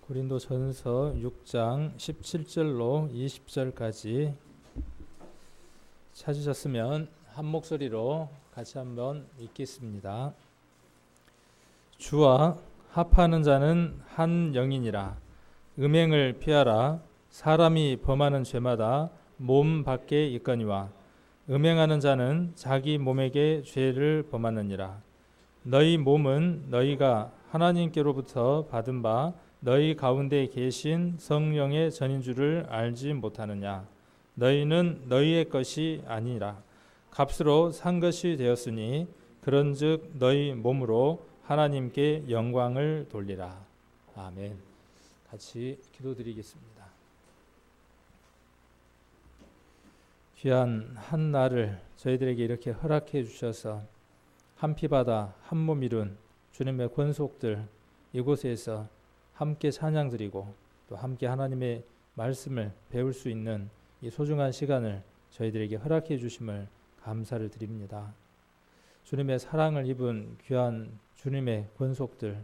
고린도전서 6장 17절로 20절까지 찾으셨으면 한 목소리로 같이 한번 읽겠습니다. 주와 합하는 자는 한 영이니라. 음행을 피하라. 사람이 범하는 죄마다 몸 밖에 있거니와 음행하는 자는 자기 몸에게 죄를 범하느니라. 너희 몸은 너희가 하나님께로부터 받은 바 너희 가운데 계신 성령의 전인 줄을 알지 못하느냐. 너희는 너희의 것이 아니라 값으로 산 것이 되었으니 그런즉 너희 몸으로 하나님께 영광을 돌리라. 아멘. 같이 기도드리겠습니다. 귀한 한 날을 저희들에게 이렇게 허락해 주셔서 한 피바다 한 몸 이룬 주님의 권속들 이곳에서 함께 찬양드리고 또 함께 하나님의 말씀을 배울 수 있는 이 소중한 시간을 저희들에게 허락해 주심을 감사를 드립니다. 주님의 사랑을 입은 귀한 주님의 권속들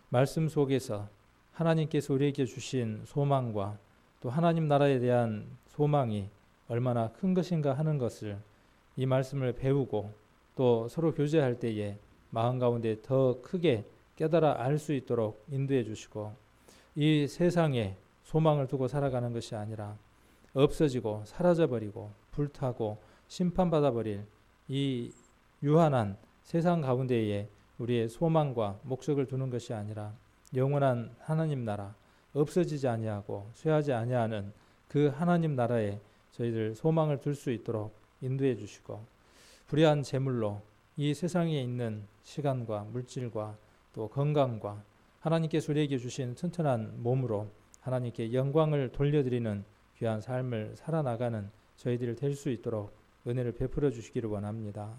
말씀 속에서 하나님께서 우리에게 주신 소망과 또 하나님 나라에 대한 소망이 얼마나 큰 것인가 하는 것을 이 말씀을 배우고 또 서로 교제할 때에 마음 가운데 더 크게 깨달아 알 수 있도록 인도해 주시고 이 세상에 소망을 두고 살아가는 것이 아니라 없어지고 사라져버리고 불타고 심판받아버릴 이 유한한 세상 가운데에 우리의 소망과 목적을 두는 것이 아니라 영원한 하나님 나라 없어지지 아니하고 쇠하지 아니하는 그 하나님 나라에 저희들 소망을 둘 수 있도록 인도해 주시고 불의한 재물로 이 세상에 있는 시간과 물질과 또 건강과 하나님께서 우리에게 주신 튼튼한 몸으로 하나님께 영광을 돌려드리는 귀한 삶을 살아나가는 저희들이 될 수 있도록 은혜를 베풀어 주시기를 원합니다.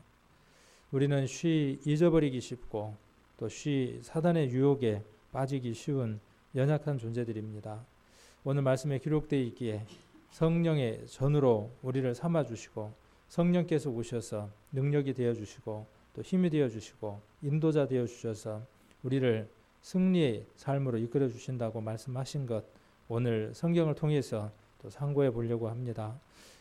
우리는 쉬 잊어버리기 쉽고 또 쉬 사단의 유혹에 빠지기 쉬운 연약한 존재들입니다. 오늘 말씀에 기록되어 있기에 성령의 전으로 우리를 삼아주시고 성령께서 오셔서 능력이 되어주시고 또 힘이 되어주시고 인도자 되어주셔서 우리를 승리의 삶으로 이끌어 주신다고 말씀하신 것 오늘 성경을 통해서 또 상고해 보려고 합니다.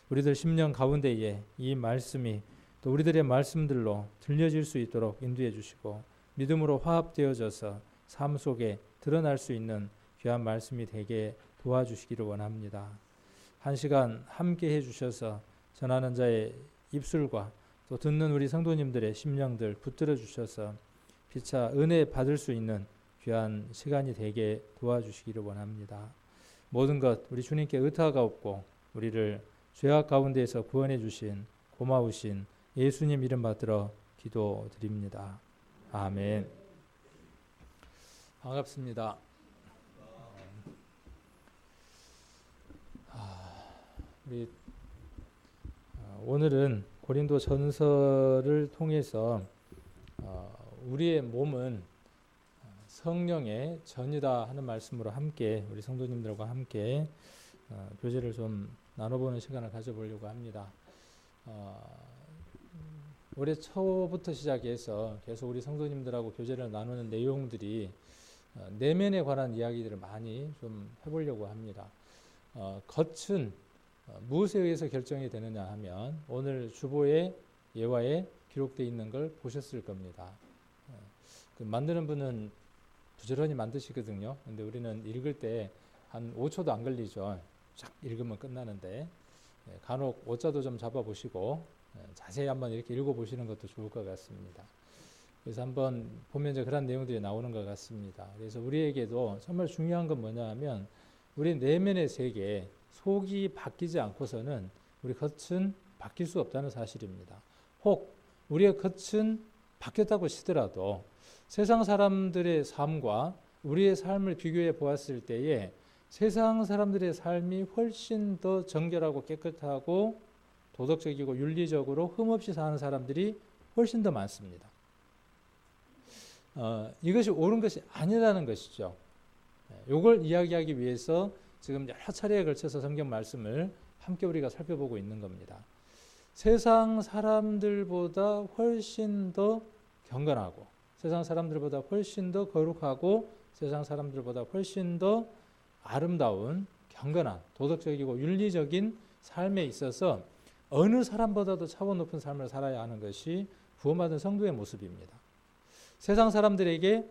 우리들 심령 가운데에 이 말씀이 또 우리들의 말씀들로 들려질 수 있도록 인도해 주시고 믿음으로 화합되어져서 삶 속에 드러날 수 있는 귀한 말씀이 되게 도와주시기를 원합니다. 한 시간 함께 해주셔서 전하는 자의 입술과 또 듣는 우리 성도님들의 심령들 붙들어 주셔서 피차 은혜 받을 수 있는 귀한 시간이 되게 도와주시기를 원합니다. 모든 것 우리 주님께 의탁가 없고 우리를 죄악 가운데에서 구원해 주신 고마우신 예수님 이름 받들어 기도드립니다. 아멘. 반갑습니다. 우리 오늘은 고린도 전서를 통해서 우리의 몸은 성령의 전이다 하는 말씀으로 함께 우리 성도님들과 함께 교제를 좀 나눠보는 시간을 가져보려고 합니다. 올해 초부터 시작해서 계속 우리 성도님들하고 교제를 나누는 내용들이 내면에 관한 이야기들을 많이 좀 해보려고 합니다. 겉은 무엇에 의해서 결정이 되느냐 하면 오늘 주보의 예화에 기록되어 있는 걸 보셨을 겁니다. 그 만드는 분은 부지런히 만드시거든요. 근데 우리는 읽을 때 한 5초도 안 걸리죠. 쫙 읽으면 끝나는데 간혹 오자도 좀 잡아보시고 자세히 한번 이렇게 읽어보시는 것도 좋을 것 같습니다. 그래서 한번 보면 이제 그런 내용들이 나오는 것 같습니다. 그래서 우리에게도 정말 중요한 건 뭐냐 하면 우리 내면의 세계 속이 바뀌지 않고서는 우리 겉은 바뀔 수 없다는 사실입니다. 혹 우리의 겉은 바뀌었다고 치더라도 세상 사람들의 삶과 우리의 삶을 비교해 보았을 때에 세상 사람들의 삶이 훨씬 더 정결하고 깨끗하고 도덕적이고 윤리적으로 흠없이 사는 사람들이 훨씬 더 많습니다. 이것이 옳은 것이 아니라는 것이죠. 이걸 이야기하기 위해서 지금 여러 차례에 걸쳐서 성경 말씀을 함께 우리가 살펴보고 있는 겁니다. 세상 사람들보다 훨씬 더 경건하고 세상 사람들보다 훨씬 더 거룩하고 세상 사람들보다 훨씬 더 아름다운 경건한 도덕적이고 윤리적인 삶에 있어서 어느 사람보다도 차원 높은 삶을 살아야 하는 것이 구원받은 성도의 모습입니다. 세상 사람들에게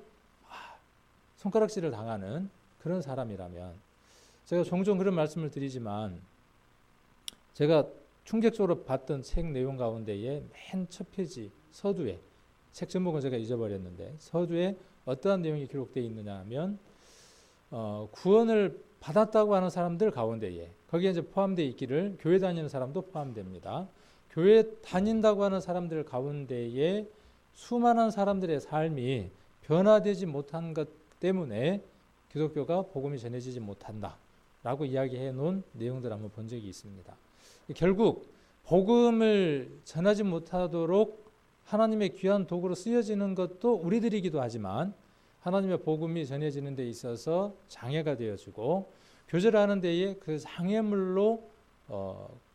손가락질을 당하는 그런 사람이라면, 제가 종종 그런 말씀을 드리지만 제가 충격적으로 봤던 책 내용 가운데에 맨 첫 페이지 서두에, 책 제목은 제가 잊어버렸는데 서두에 어떠한 내용이 기록되어 있느냐 하면 구원을 받았다고 하는 사람들 가운데에, 거기에 이제 포함되어 있기를 교회 다니는 사람도 포함됩니다. 교회 다닌다고 하는 사람들 가운데에 수많은 사람들의 삶이 변화되지 못한 것 때문에 기독교가 복음이 전해지지 못한다라고 이야기해 놓은 내용들 한번 본 적이 있습니다. 결국 복음을 전하지 못하도록 하나님의 귀한 도구로 쓰여지는 것도 우리들이기도 하지만, 하나님의 복음이 전해지는 데 있어서 장애가 되어지고 교제하는 데에 그 장애물로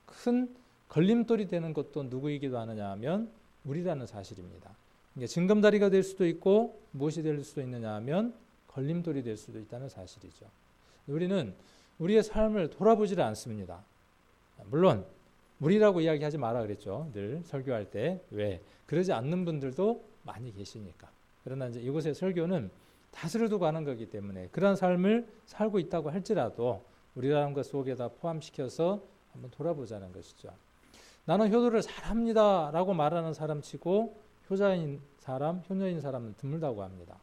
큰 걸림돌이 되는 것도 누구이기도 하느냐 하면 우리라는 사실입니다. 그러니까 징검다리가 될 수도 있고 무엇이 될 수도 있느냐 하면 걸림돌이 될 수도 있다는 사실이죠. 우리는 우리의 삶을 돌아보지를 않습니다. 물론 우리라고 이야기하지 마라 그랬죠. 늘 설교할 때. 왜? 그러지 않는 분들도 많이 계시니까. 그러나 이제 이곳의 설교는 다스를 두고 하는 거기 때문에 그러한 삶을 살고 있다고 할지라도 우리라는 것 속에다 포함시켜서 한번 돌아보자는 것이죠. 나는 효도를 잘합니다 라고 말하는 사람치고 효자인 사람, 효녀인 사람은 드물다고 합니다.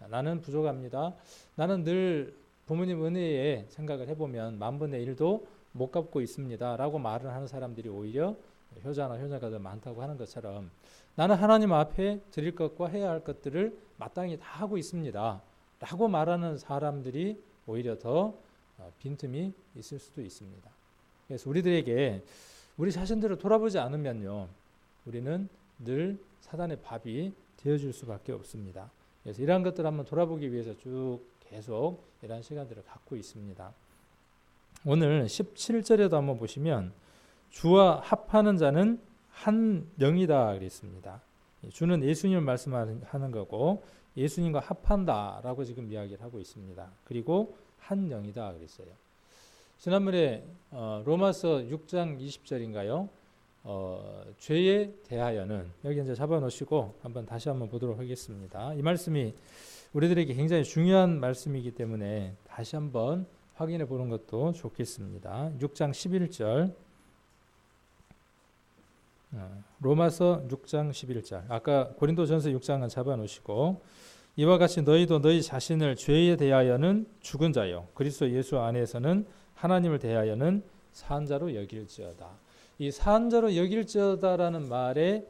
나는 부족합니다. 나는 늘 부모님 은혜에 생각을 해보면 10,000분의 1도 못 갚고 있습니다 라고 말을 하는 사람들이 오히려 효자나 효녀가 더 많다고 하는 것처럼, 나는 하나님 앞에 드릴 것과 해야 할 것들을 마땅히 다 하고 있습니다 라고 말하는 사람들이 오히려 더 빈틈이 있을 수도 있습니다. 그래서 우리들에게 우리 자신들을 돌아보지 않으면요, 우리는 늘 사단의 밥이 되어줄 수밖에 없습니다. 그래서 이러한 것들을 한번 돌아보기 위해서 쭉 계속 이러한 시간들을 갖고 있습니다. 오늘 17절에도 한번 보시면 주와 합하는 자는 한 영이다 그랬습니다. 주는 예수님을 말씀하는 거고 예수님과 합한다라고 지금 이야기를 하고 있습니다. 그리고 한 영이다 그랬어요. 지난번에 로마서 6장 20절인가요? 죄에 대하여는, 여기 이제 잡아놓으시고 한번 다시 한번 보도록 하겠습니다. 이 말씀이 우리들에게 굉장히 중요한 말씀이기 때문에 다시 한번 확인해 보는 것도 좋겠습니다. 6장 11절, 로마서 6장 11절, 아까 고린도전서 6장은 잡아놓으시고, 이와 같이 너희도 너희 자신을 죄에 대하여는 죽은 자요 그리스도 예수 안에서는 하나님을 대하여는 산 자로 여길지어다. 이 산 자로 여길지어다라는 말의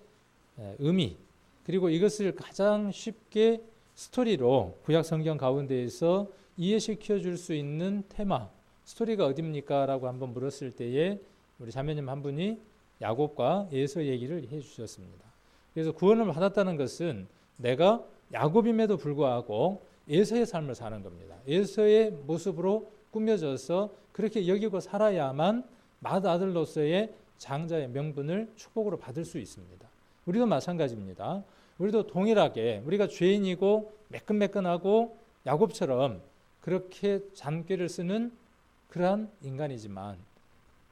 의미, 그리고 이것을 가장 쉽게 스토리로 구약 성경 가운데에서 이해시켜 줄 수 있는 테마, 스토리가 어딥니까? 라고 한번 물었을 때에 우리 자매님 한 분이 야곱과 에서 얘기를 해 주셨습니다. 그래서 구원을 받았다는 것은 내가 야곱임에도 불구하고 에서의 삶을 사는 겁니다. 에서의 모습으로 꾸며져서 그렇게 여기고 살아야만 맏아들로서의 장자의 명분을 축복으로 받을 수 있습니다. 우리도 마찬가지입니다. 우리도 동일하게 우리가 죄인이고 매끈매끈하고 야곱처럼 그렇게 잔꾀를 쓰는 그러한 인간이지만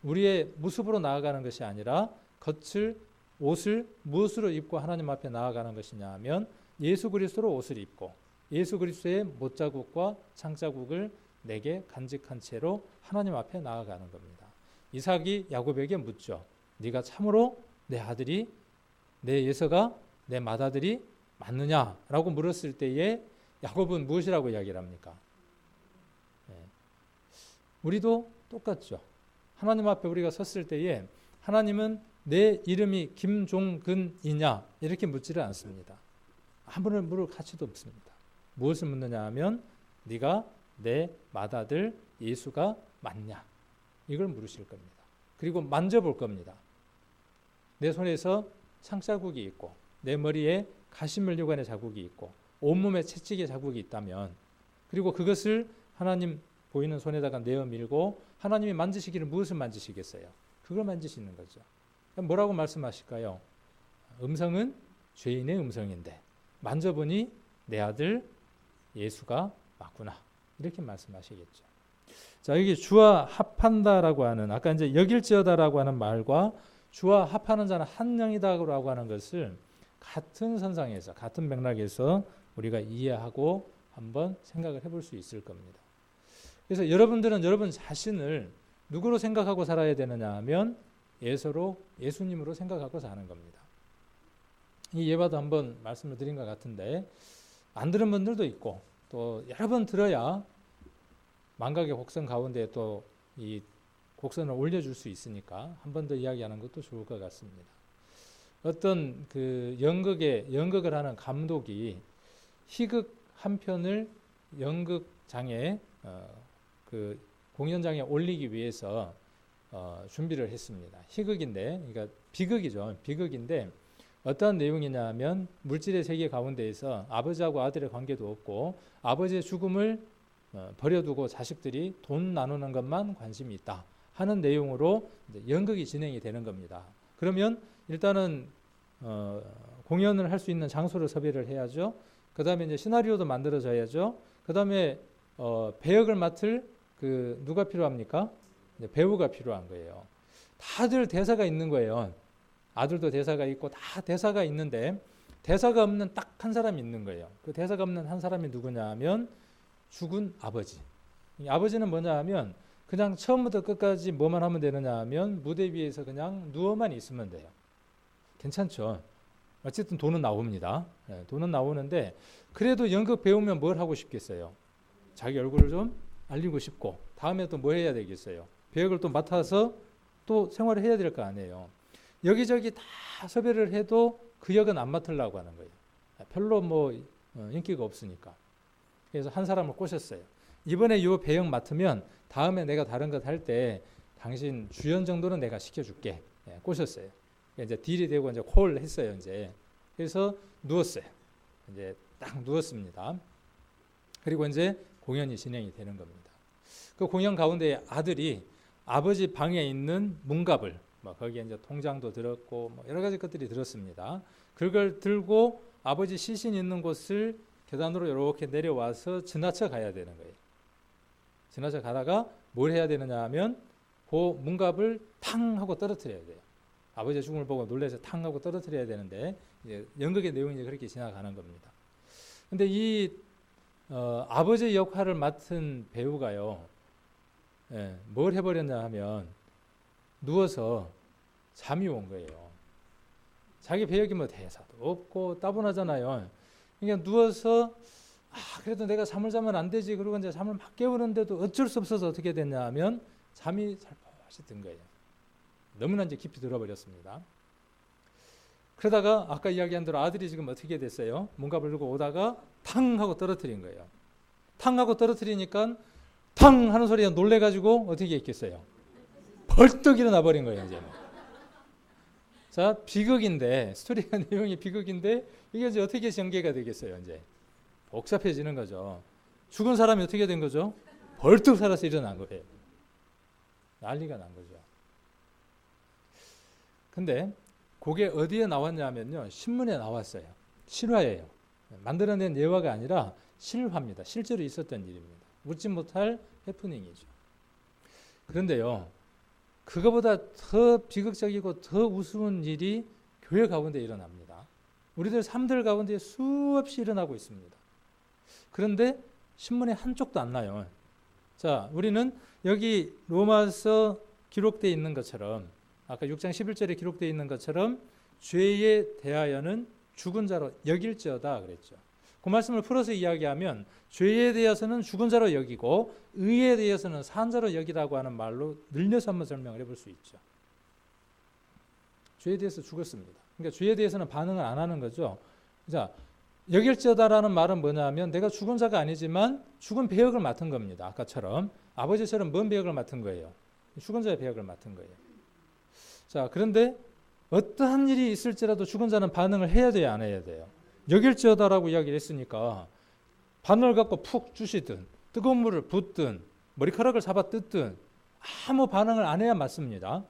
우리의 모습으로 나아가는 것이 아니라 옷을 무엇으로 입고 하나님 앞에 나아가는 것이냐 하면 예수 그리스도로 옷을 입고 예수 그리스도의 못자국과 창자국을 내게 간직한 채로 하나님 앞에 나아가는 겁니다. 이삭이 야곱에게 묻죠. 네가 참으로 내 아들이, 내 예서가 내 맏아들이 맞느냐라고 물었을 때에 야곱은 무엇이라고 이야기를 합니까? 우리도 똑같죠. 하나님 앞에 우리가 섰을 때에 하나님은 내 이름이 김종근이냐 이렇게 묻지를 않습니다. 아무런 물을 가치도 없습니다. 무엇을 묻느냐 하면 네가 내 맏아들 예수가 맞냐 이걸 물으실 겁니다. 그리고 만져볼 겁니다. 내 손에서 창자국이 있고 내 머리에 가시면류관의 자국이 있고 온몸에 채찍의 자국이 있다면, 그리고 그것을 하나님 보이는 손에다가 내어 밀고 하나님이 만지시기를 무엇을 만지시겠어요? 그걸 만지시는 거죠. 뭐라고 말씀하실까요? 음성은 죄인의 음성인데 만져보니 내 아들 예수가 맞구나. 이렇게 말씀하시겠죠. 자, 여기 주와 합한다라고 하는, 아까 이제 여길지어다라고 하는 말과 주와 합하는 자는 한 영이다라고 하는 것을 같은 선상에서, 같은 맥락에서 우리가 이해하고 한번 생각을 해볼 수 있을 겁니다. 그래서 여러분들은 여러분 자신을 누구로 생각하고 살아야 되느냐 하면 예수님으로 생각하고 사는 겁니다. 이 예화도 한번 말씀을 드린 것 같은데 안 들은 분들도 있고 또 여러 번 들어야 망각의 곡선 가운데 또 이 곡선을 올려줄 수 있으니까 한 번 더 이야기하는 것도 좋을 것 같습니다. 어떤 그 연극을 하는 감독이 희극 한 편을 연극장에 그 공연장에 올리기 위해서 준비를 했습니다. 희극인데, 그러니까 비극이죠. 비극인데 어떤 내용이냐 하면 물질의 세계 가운데에서 아버지하고 아들의 관계도 없고 아버지의 죽음을 버려두고 자식들이 돈 나누는 것만 관심이 있다 하는 내용으로 이제 연극이 진행이 되는 겁니다. 그러면 일단은 공연을 할 수 있는 장소를 섭외를 해야죠. 그 다음에 이제 시나리오도 만들어져야죠. 그 다음에 배역을 맡을 누가 필요합니까? 배우가 필요한 거예요. 다들 대사가 있는 거예요. 아들도 대사가 있고 다 대사가 있는데 대사가 없는 딱 한 사람이 있는 거예요. 그 대사가 없는 한 사람이 누구냐 하면 죽은 아버지. 아버지는 뭐냐 하면 그냥 처음부터 끝까지 뭐만 하면 되느냐 하면 무대 위에서 그냥 누워만 있으면 돼요. 괜찮죠? 어쨌든 돈은 나옵니다. 네, 돈은 나오는데 그래도 연극 배우면 뭘 하고 싶겠어요? 자기 얼굴을 좀 알리고 싶고 다음에 또 뭐 해야 되겠어요? 배역을 또 맡아서 또 생활을 해야 될 거 아니에요. 여기저기 다 섭외를 해도 그 역은 안 맡으려고 하는 거예요. 별로 뭐 인기가 없으니까. 그래서 한 사람을 꼬셨어요. 이번에 이 배역 맡으면 다음에 내가 다른 것 할 때 당신 주연 정도는 내가 시켜줄게. 예, 꼬셨어요. 이제 딜이 되고 이제 콜을 했어요. 이제 그래서 누웠어요. 이제 딱 누웠습니다. 그리고 이제 공연이 진행이 되는 겁니다. 그 공연 가운데 아들이 아버지 방에 있는 문갑을 거기에 이제 통장도 들었고 여러 가지 것들이 들었습니다. 그걸 들고 아버지 시신 있는 곳을 계단으로 이렇게 내려와서 지나쳐 가야 되는 거예요. 지나쳐 가다가 뭘 해야 되느냐 하면 그 문갑을 탕 하고 떨어뜨려야 돼요. 아버지의 죽음을 보고 놀라서 탕 하고 떨어뜨려야 되는데 이제 연극의 내용이 그렇게 지나가는 겁니다. 근데 이 아버지의 역할을 맡은 배우가요. 뭘 해버렸냐 하면 누워서 잠이 온 거예요. 자기 배역이 뭐 대사도 없고 따분하잖아요. 그러니까 누워서 그래도 내가 잠을 자면 안 되지. 그러고 이제 잠을 막 깨우는데도 어쩔 수 없어서 어떻게 됐냐 하면 잠이 살포시 든 거예요. 너무나 이제 깊이 들어버렸습니다. 그러다가 아까 이야기한 대로 아들이 지금 어떻게 됐어요? 문갑을 들고 오다가 탕 하고 떨어뜨린 거예요. 탕 하고 떨어뜨리니까 탕 하는 소리에 놀래가지고 어떻게 했겠어요? 벌떡 일어나 버린 거예요. 이제. 자, 비극인데 스토리가 내용이 비극인데 이게 이제 어떻게 전개가 되겠어요? 이제 복잡해지는 거죠. 죽은 사람이 어떻게 된 거죠? 벌떡 살아서 일어난 거예요. 난리가 난 거죠. 근데 그게 어디에 나왔냐면요. 신문에 나왔어요. 실화예요. 만들어낸 예화가 아니라 실화입니다. 실제로 있었던 일입니다. 웃지 못할 해프닝이죠. 그런데요. 그거보다 더 비극적이고 더 우스운 일이 교회 가운데 일어납니다. 우리들 삶들 가운데 수없이 일어나고 있습니다. 그런데 신문에 한 쪽도 안 나요. 자, 우리는 여기 로마서 기록되어 있는 것처럼 아까 6장 11절에 기록되어 있는 것처럼 죄에 대하여는 죽은 자로 여길지어다 그랬죠. 그 말씀을 풀어서 이야기하면 죄에 대해서는 죽은 자로 여기고 의에 대해서는 산 자로 여기라고 하는 말로 늘려서 한번 설명을 해볼 수 있죠. 죄에 대해서 죽었습니다. 그러니까 죄에 대해서는 반응을 안 하는 거죠. 자, 여길지어다라는 말은 뭐냐면 내가 죽은 자가 아니지만 죽은 배역을 맡은 겁니다. 아까처럼 아버지처럼 뭔 배역을 맡은 거예요? 죽은 자의 배역을 맡은 거예요. 자, 그런데 어떠한 일이 있을지라도 죽은 자는 반응을 해야 돼요, 안 해야 돼요? 여길지어다라고 이야기를 했으니까 바늘 갖고 푹 주시든 뜨거운 물을 붓든 머리카락을 잡아 뜯든 아무 반응을 안 해야 맞습니다.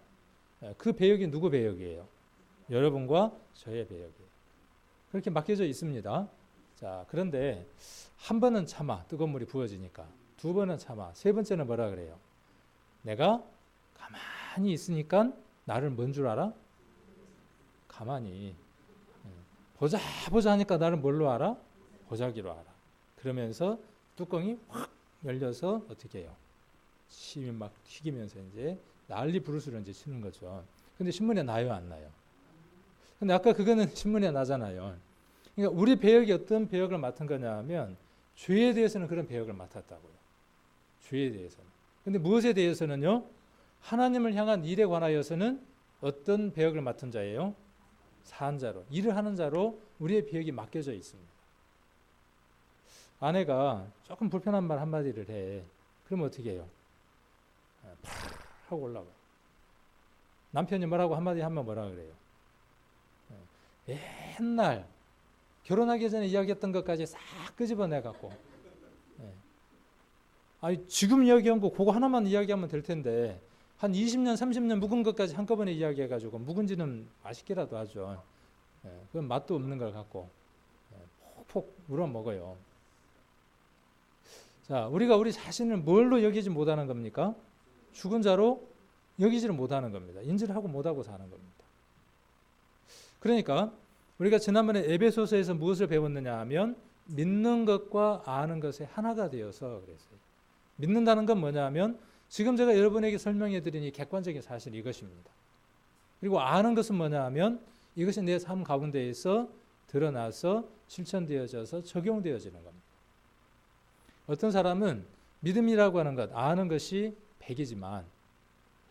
그 배역이 누구 배역이에요? 여러분과 저의 배역이에요. 그렇게 맡겨져 있습니다. 자, 그런데 한 번은 참아. 뜨거운 물이 부어지니까. 두 번은 참아. 세 번째는 뭐라 그래요? 내가 가만히 있으니까 나를 뭔 줄 알아? 가만히. 보자 보자 하니까 나를 뭘로 알아? 보자기로 알아. 그러면서 뚜껑이 확 열려서 어떻게 해요? 침이 막 튀기면서 이제 난리 부르스를 이제 치는 거죠. 근데 신문에 나요, 안 나요? 근데 아까 그거는 신문에 나잖아요. 그러니까 우리 배역이 어떤 배역을 맡은 거냐 하면 죄에 대해서는 그런 배역을 맡았다고요. 죄에 대해서는. 근데 무엇에 대해서는요? 하나님을 향한 일에 관하여서는 어떤 배역을 맡은 자예요? 사한자로, 일을 하는 자로 우리의 배역이 맡겨져 있습니다. 아내가 조금 불편한 말 한마디를 해. 그러면 어떻게 해요? 팍 하고 올라가. 남편이 뭐라고 한마디 하면 뭐라 그래요? 옛날 결혼하기 전에 이야기했던 것까지 싹 끄집어내 갖고, 아니 지금 이야기한 거 그거 하나만 이야기하면 될 텐데 한 20년 30년 묵은 것까지 한꺼번에 이야기해 가지고 묵은지는 맛있게라도 하죠. 그건 맛도 없는 걸 갖고 폭폭 물어 먹어요. 자, 우리가 우리 자신을 뭘로 여기지 못하는 겁니까? 죽은 자로 여기지를 못하는 겁니다. 인지를 하고 못하고 사는 겁니다. 그러니까 우리가 지난번에 에베소서에서 무엇을 배웠느냐 하면 믿는 것과 아는 것의 하나가 되어서 그랬어요. 믿는다는 건 뭐냐 하면 지금 제가 여러분에게 설명해 드린 이 객관적인 사실 이것입니다. 그리고 아는 것은 뭐냐 하면 이것이 내 삶 가운데에서 드러나서 실천되어져서 적용되어지는 겁니다. 어떤 사람은 믿음이라고 하는 것, 아는 것이 100이지만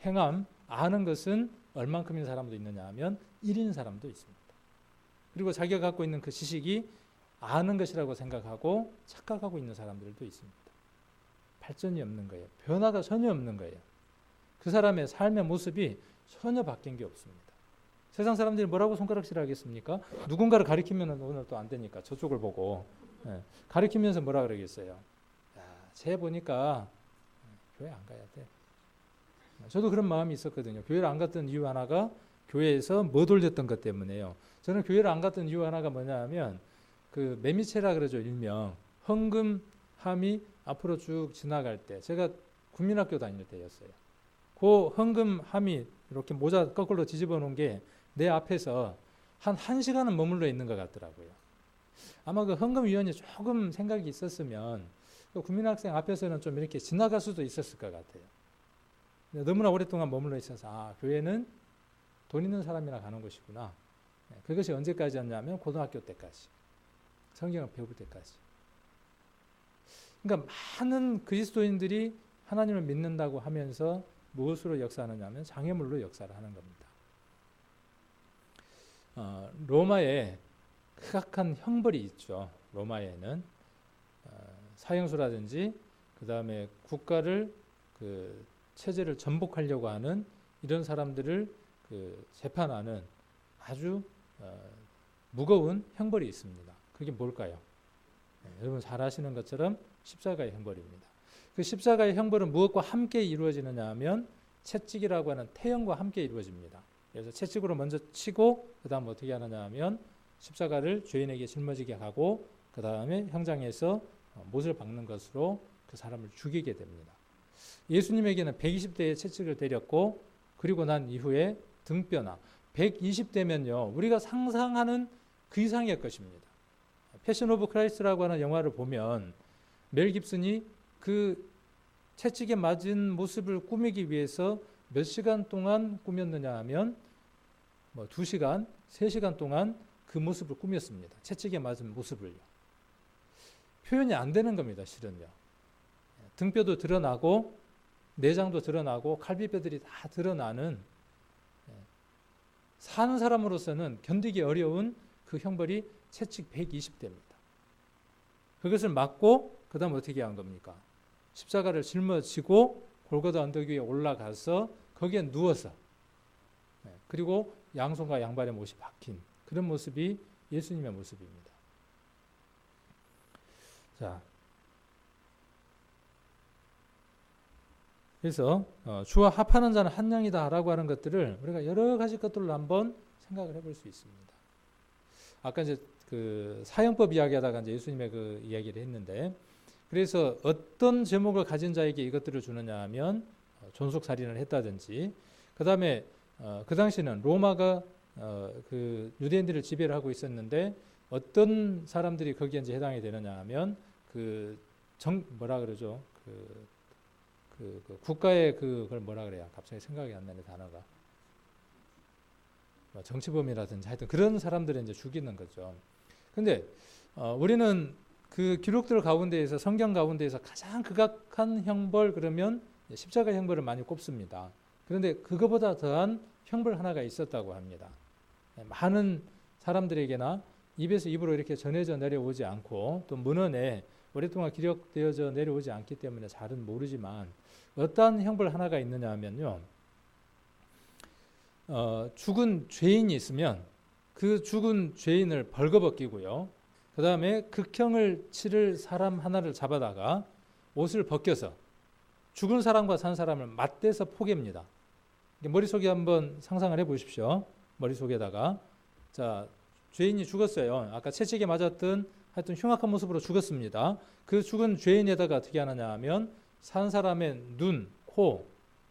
행함, 아는 것은 얼만큼인 사람도 있느냐 하면 1인 사람도 있습니다. 그리고 자기가 갖고 있는 그 지식이 아는 것이라고 생각하고 착각하고 있는 사람들도 있습니다. 발전이 없는 거예요. 변화가 전혀 없는 거예요. 그 사람의 삶의 모습이 전혀 바뀐 게 없습니다. 세상 사람들이 뭐라고 손가락질 하겠습니까? 누군가를 가리키면 오늘 또 안 되니까 저쪽을 보고 가리키면서 뭐라 그러겠어요? 야, 쟤 보니까 교회 안 가야 돼. 저도 그런 마음이 있었거든요. 교회를 안 갔던 이유 하나가 교회에서 못 올렸던 것 때문에요. 저는 교회를 안 갔던 이유 하나가 뭐냐 하면 그 매미채라 그러죠. 일명 헌금함이 앞으로 쭉 지나갈 때 제가 국민학교 다닐 때였어요. 그 헌금함이 이렇게 모자 거꾸로 뒤집어 놓은 게 내 앞에서 한 1시간은 머물러 있는 것 같더라고요. 아마 그 헌금위원이 조금 생각이 있었으면 그 국민학생 앞에서는 좀 이렇게 지나갈 수도 있었을 것 같아요. 너무나 오랫동안 머물러 있어서 교회는 돈 있는 사람이나 가는 곳이구나. 그것이 언제까지였냐면 고등학교 때까지. 성경을 배울 때까지. 그러니까 많은 그리스도인들이 하나님을 믿는다고 하면서 무엇으로 역사하느냐 하면 장애물로 역사를 하는 겁니다. 로마에 극악한 형벌이 있죠. 로마에는 사형수라든지 그 다음에 국가를 그 체제를 전복하려고 하는 이런 사람들을 그 재판하는 아주 무거운 형벌이 있습니다. 그게 뭘까요? 여러분 잘 아시는 것처럼 십자가의 형벌입니다. 그 십자가의 형벌은 무엇과 함께 이루어지느냐 하면 채찍이라고 하는 태형과 함께 이루어집니다. 그래서 채찍으로 먼저 치고 그 다음 어떻게 하느냐 하면 십자가를 죄인에게 짊어지게 하고 그 다음에 형장에서 못을 박는 것으로 그 사람을 죽이게 됩니다. 예수님에게는 120대의 채찍을 때렸고 그리고 난 이후에 등뼈나 120대면요 우리가 상상하는 그 이상의 것입니다. 패션 오브 크라이스트라고 하는 영화를 보면 멜 깁슨이 그 채찍에 맞은 모습을 꾸미기 위해서 몇 시간 동안 꾸몄느냐 하면 2시간, 3시간 동안 그 모습을 꾸몄습니다. 채찍에 맞은 모습을요. 표현이 안 되는 겁니다. 실은요. 등뼈도 드러나고 내장도 드러나고 갈비뼈들이 다 드러나는 사는 사람으로서는 견디기 어려운 그 형벌이 채찍 120대입니다. 그것을 맞고 그 다음 어떻게 한 겁니까? 십자가를 짊어지고 골고다 언덕 위에 올라가서 거기에 누워서 그리고 양손과 양발에 못이 박힌 그런 모습이 예수님의 모습입니다. 자, 그래서 주와 합하는 자는 한 영이다라고 하는 것들을 우리가 여러 가지 것들로 한번 생각을 해볼 수 있습니다. 아까 이제 그 사형법 이야기하다가 이제 예수님의 그 이야기를 했는데, 그래서 어떤 제목을 가진 자에게 이것들을 주느냐 하면 존속 살인을 했다든지, 그다음에 그 당시는 로마가 그 유대인들을 지배를 하고 있었는데 어떤 사람들이 거기에 이제 해당이 되느냐 하면 그 뭐라 그러죠? 그 국가의 그걸 뭐라 그래요? 갑자기 생각이 안 나네, 단어가. 정치범이라든지 하여튼 그런 사람들을 이제 죽이는 거죠. 근데 우리는 그 기록들 가운데에서, 성경 가운데에서 가장 극악한 형벌 그러면 십자가 형벌을 많이 꼽습니다. 그런데 그거보다 더한 형벌 하나가 있었다고 합니다. 많은 사람들에게나 입에서 입으로 이렇게 전해져 내려오지 않고 또 문헌에 오랫동안 기록되어져 내려오지 않기 때문에 잘은 모르지만 어떠한 형벌 하나가 있느냐 하면요, 죽은 죄인이 있으면 그 죽은 죄인을 벌거벗기고요, 그 다음에 극형을 치를 사람 하나를 잡아다가 옷을 벗겨서 죽은 사람과 산 사람을 맞대서 포갭니다. 머릿속에 한번 상상을 해보십시오. 머릿속에다가, 자, 죄인이 죽었어요. 아까 채찍에 맞았던 하여튼 흉악한 모습으로 죽었습니다. 그 죽은 죄인에다가 어떻게 하느냐 하면 산 사람의 눈, 코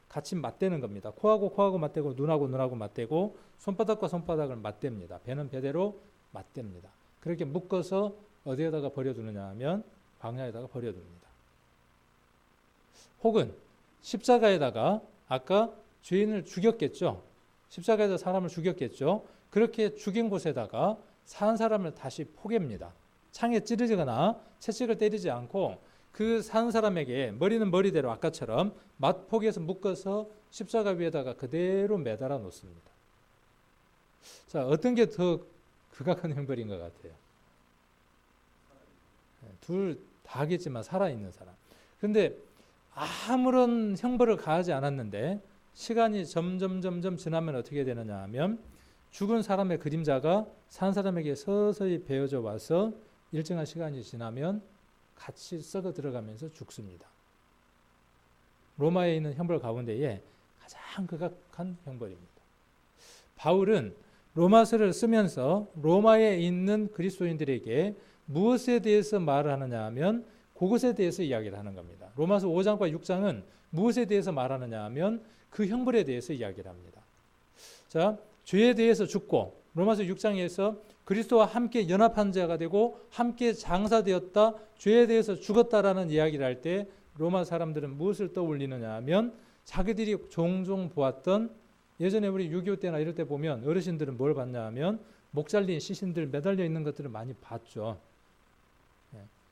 같이 맞대는 겁니다. 코하고 코하고 맞대고 눈하고 눈하고 맞대고 손바닥과 손바닥을 맞댑니다. 배는 배대로 맞댑니다. 그렇게 묶어서 어디에다가 버려두느냐 하면 광야에다가 버려둡니다. 혹은 십자가에다가, 아까 죄인을 죽였겠죠. 십자가에서 사람을 죽였겠죠. 그렇게 죽인 곳에다가 산 사람을 다시 포갭니다. 창에 찌르거나 채찍을 때리지 않고 그 산 사람에게 머리는 머리대로 아까처럼 맞포개에서 묶어서 십자가 위에다가 그대로 매달아 놓습니다. 자, 어떤 게 더 극악한 형벌인 것 같아요? 둘 다겠지만 살아있는 사람. 그런데 아무런 형벌을 가하지 않았는데 시간이 점점 지나면 어떻게 되느냐 하면 죽은 사람의 그림자가 산 사람에게 서서히 베어져 와서 일정한 시간이 지나면 같이 썩어 들어가면서 죽습니다. 로마에 있는 형벌 가운데에 가장 극악한 형벌입니다. 바울은 로마서를 쓰면서 로마에 있는 그리스도인들에게 무엇에 대해서 말을 하느냐 하면 그것에 대해서 이야기를 하는 겁니다. 로마서 5장과 6장은 무엇에 대해서 말하느냐 하면 그 형벌에 대해서 이야기를 합니다. 자, 죄에 대해서 죽고 로마서 6장에서 그리스도와 함께 연합한 자가 되고 함께 장사되었다, 죄에 대해서 죽었다라는 이야기를 할 때 로마 사람들은 무엇을 떠올리느냐 하면 자기들이 종종 보았던, 예전에 우리 6.25 때나 이럴 때 보면 어르신들은 뭘 봤냐 하면 목 잘린 시신들 매달려 있는 것들을 많이 봤죠.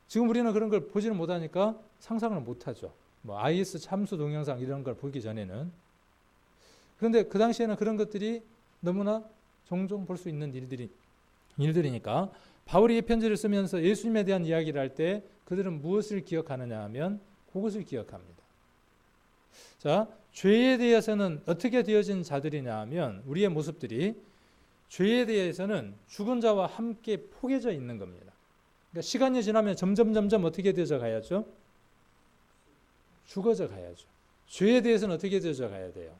지금 우리는 그런 걸 보지는 못하니까 상상을 못하죠. 뭐 IS 참수 동영상 이런 걸 보기 전에는. 그런데 그 당시에는 그런 것들이 너무나 종종 볼 수 있는 일들이니까 바울이 이 편지를 쓰면서 예수님에 대한 이야기를 할 때 그들은 무엇을 기억하느냐 하면 그것을 기억합니다. 자, 죄에 대해서는 어떻게 되어진 자들이냐 하면 우리의 모습들이 죄에 대해서는 죽은 자와 함께 포개져 있는 겁니다. 그러니까 시간이 지나면 점점 어떻게 되어져 가야죠? 죽어져 가야죠. 죄에 대해서는 어떻게 되어져 가야 돼요?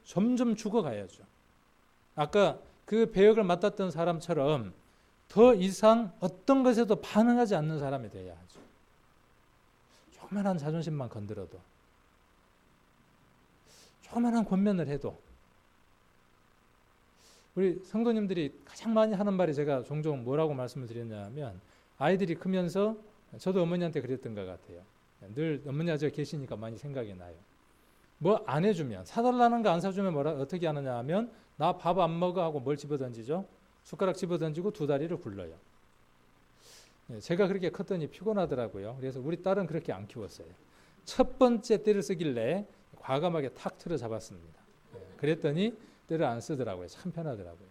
점점 죽어가야죠. 아까 그 배역을 맡았던 사람처럼 더 이상 어떤 것에도 반응하지 않는 사람이 돼야 하죠. 조그만한 자존심만 건드려도, 조그만한 권면을 해도. 우리 성도님들이 가장 많이 하는 말이, 제가 종종 뭐라고 말씀을 드렸냐면, 아이들이 크면서 저도 어머니한테 그랬던 것 같아요. 늘 어머니 아저씨 계시니까 많이 생각이 나요. 뭐 안 해주면, 사달라는 거 안 사주면 어떻게 하느냐 하면 나 밥 안 먹어 하고 뭘 집어던지죠? 숟가락 집어던지고 두 다리를 굴러요. 제가 그렇게 컸더니 피곤하더라고요. 그래서 우리 딸은 그렇게 안 키웠어요. 첫 번째 때를 쓰길래 과감하게 탁 틀어 잡았습니다. 그랬더니 때를 안 쓰더라고요. 참 편하더라고요.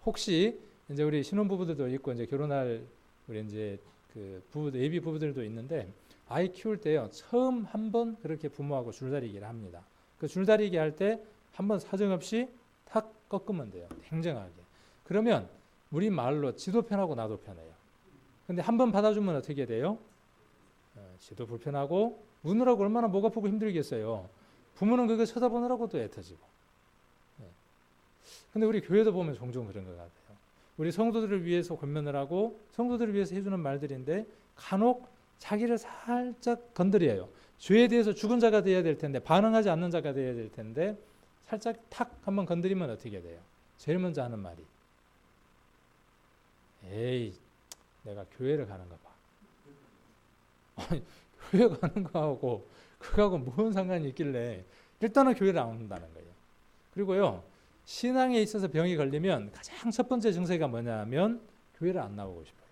혹시 이제 우리 신혼부부들도 있고 이제 결혼할 우리 이제 그 부부들, 예비 부부들도 있는데 아이 키울 때요, 처음 한번 그렇게 부모하고 줄다리기를 합니다. 그 줄다리기 할 때 한번 사정없이 탁 꺾으면 돼요. 냉정하게. 그러면 우리 말로 지도 편하고 나도 편해요. 근데 한번 받아주면 어떻게 돼요? 지도 불편하고 우느라고 얼마나 목 아프고 힘들겠어요. 부모는 그거 쳐다보느라고 또 애터지고. 근데 우리 교회도 보면 종종 그런 것 같아요. 우리 성도들을 위해서 권면을 하고 성도들을 위해서 해주는 말들인데 간혹 자기를 살짝 건드려요. 죄에 대해서 죽은 자가 되어야 될 텐데 반응하지 않는 자가 되어야 될 텐데 살짝 탁 한번 건드리면 어떻게 돼요? 제일 먼저 하는 말이 에이 내가 교회를 가는가 봐. 아니, 교회 가는 거하고 그거하고 무슨 상관이 있길래 일단은 교회를 안 온다는 거예요. 그리고요 신앙에 있어서 병이 걸리면 가장 첫 번째 증세가 뭐냐면 교회를 안 나오고 싶어요.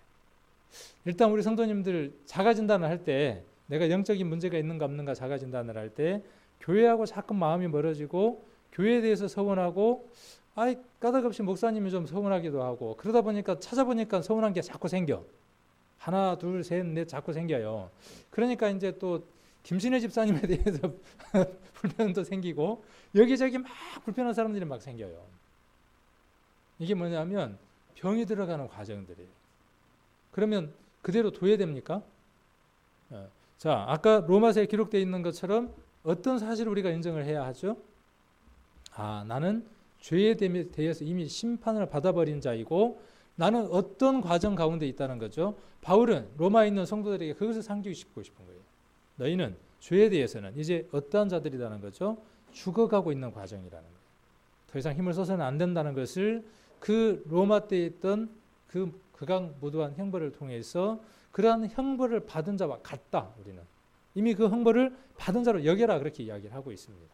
일단 우리 성도님들 자가진단을 할 때 내가 영적인 문제가 있는가 없는가 자가진단을 할 때 교회하고 자꾸 마음이 멀어지고 교회에 대해서 서운하고 까닭없이 목사님이 좀 서운하기도 하고 그러다 보니까 찾아보니까 서운한 게 자꾸 생겨. 하나 둘 셋 넷 자꾸 생겨요. 그러니까 이제 또 김신혜 집사님에 대해서 불편도 생기고 여기저기 막 불편한 사람들이 막 생겨요. 이게 뭐냐면 병이 들어가는 과정들이에요. 그러면 그대로 둬야 됩니까? 자, 아까 로마서에 기록되어 있는 것처럼 어떤 사실을 우리가 인정을 해야 하죠? 나는 죄에 대해서 이미 심판을 받아버린 자이고 나는 어떤 과정 가운데 있다는 거죠. 바울은 로마에 있는 성도들에게 그것을 상기시키고 싶은 거예요. 너희는 죄에 대해서는 이제 어떠한 자들이라는 거죠? 죽어가고 있는 과정이라는 거예요. 더 이상 힘을 써서는 안 된다는 것을 그 로마 때에 있던 그 극악무도한 형벌을 통해서 그러한 형벌을 받은 자와 같다. 우리는 이미 그 형벌을 받은 자로 여겨라 그렇게 이야기를 하고 있습니다.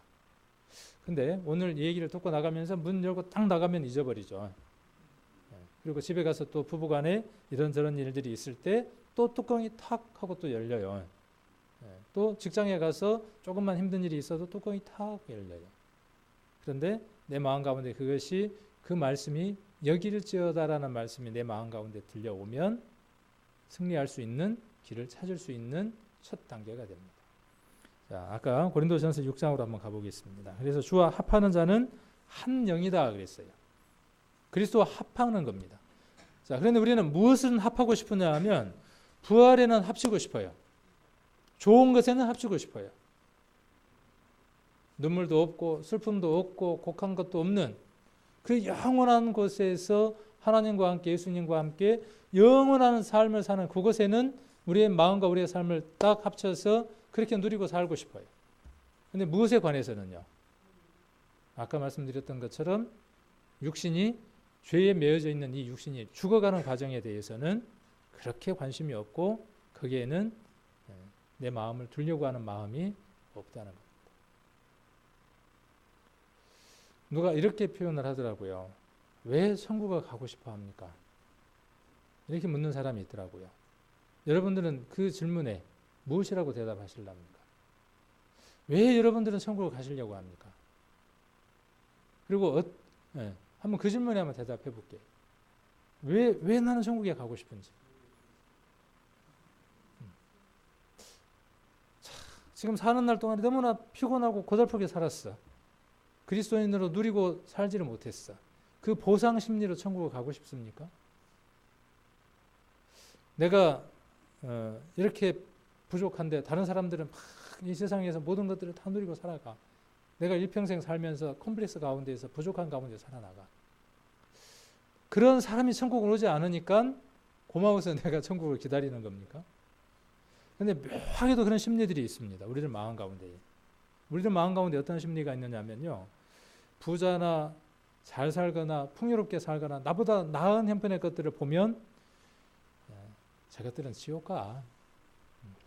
근데 오늘 이 얘기를 듣고 나가면서 문 열고 딱 나가면 잊어버리죠. 그리고 집에 가서 또 부부간에 이런저런 일들이 있을 때 또 뚜껑이 탁 하고 또 열려요. 또 직장에 가서 조금만 힘든 일이 있어도 뚜껑이 탁 열려요. 그런데 내 마음 가운데 그것이 그 말씀이 여길지어다라는 말씀이 내 마음 가운데 들려오면 승리할 수 있는 길을 찾을 수 있는 첫 단계가 됩니다. 자, 아까 고린도전서 6장으로 한번 가보겠습니다. 그래서 주와 합하는 자는 한 영이다 그랬어요. 그리스도와 합하는 겁니다. 자, 그런데 우리는 무엇을 합하고 싶으냐 하면 부활에는 합치고 싶어요. 좋은 것에는 합치고 싶어요. 눈물도 없고 슬픔도 없고 곡한 것도 없는 그 영원한 곳에서 하나님과 함께 예수님과 함께 영원한 삶을 사는 그곳에는 우리의 마음과 우리의 삶을 딱 합쳐서 그렇게 누리고 살고 싶어요. 그런데 무엇에 관해서는요? 아까 말씀드렸던 것처럼 육신이 죄에 매여져 있는 이 육신이 죽어가는 과정에 대해서는 그렇게 관심이 없고 거기에는 내 마음을 두려고 하는 마음이 없다는 겁니다. 누가 이렇게 표현을 하더라고요. 왜 천국에 가고 싶어 합니까? 이렇게 묻는 사람이 있더라고요. 여러분들은 그 질문에 무엇이라고 대답하실랍니까? 왜 여러분들은 천국을 가시려고 합니까? 그리고 한번 그 질문에 한번 대답해 볼게요. 왜 나는 천국에 가고 싶은지. 지금 사는 날 동안에 너무나 피곤하고 고달프게 살았어. 그리스도인으로 누리고 살지를 못했어. 그 보상 심리로 천국을 가고 싶습니까? 내가 이렇게 부족한데 다른 사람들은 막 이 세상에서 모든 것들을 다 누리고 살아가. 내가 일평생 살면서 컴플렉스 가운데에서 부족한 가운데 살아나가. 그런 사람이 천국을 오지 않으니까 고마워서 내가 천국을 기다리는 겁니까? 그런데 묘하게도 그런 심리들이 있습니다. 우리들 마음 가운데. 우리들 마음 가운데 어떤 심리가 있느냐면요. 부자나 잘 살거나 풍요롭게 살거나 나보다 나은 형편의 것들을 보면 저것들은 지옥 가.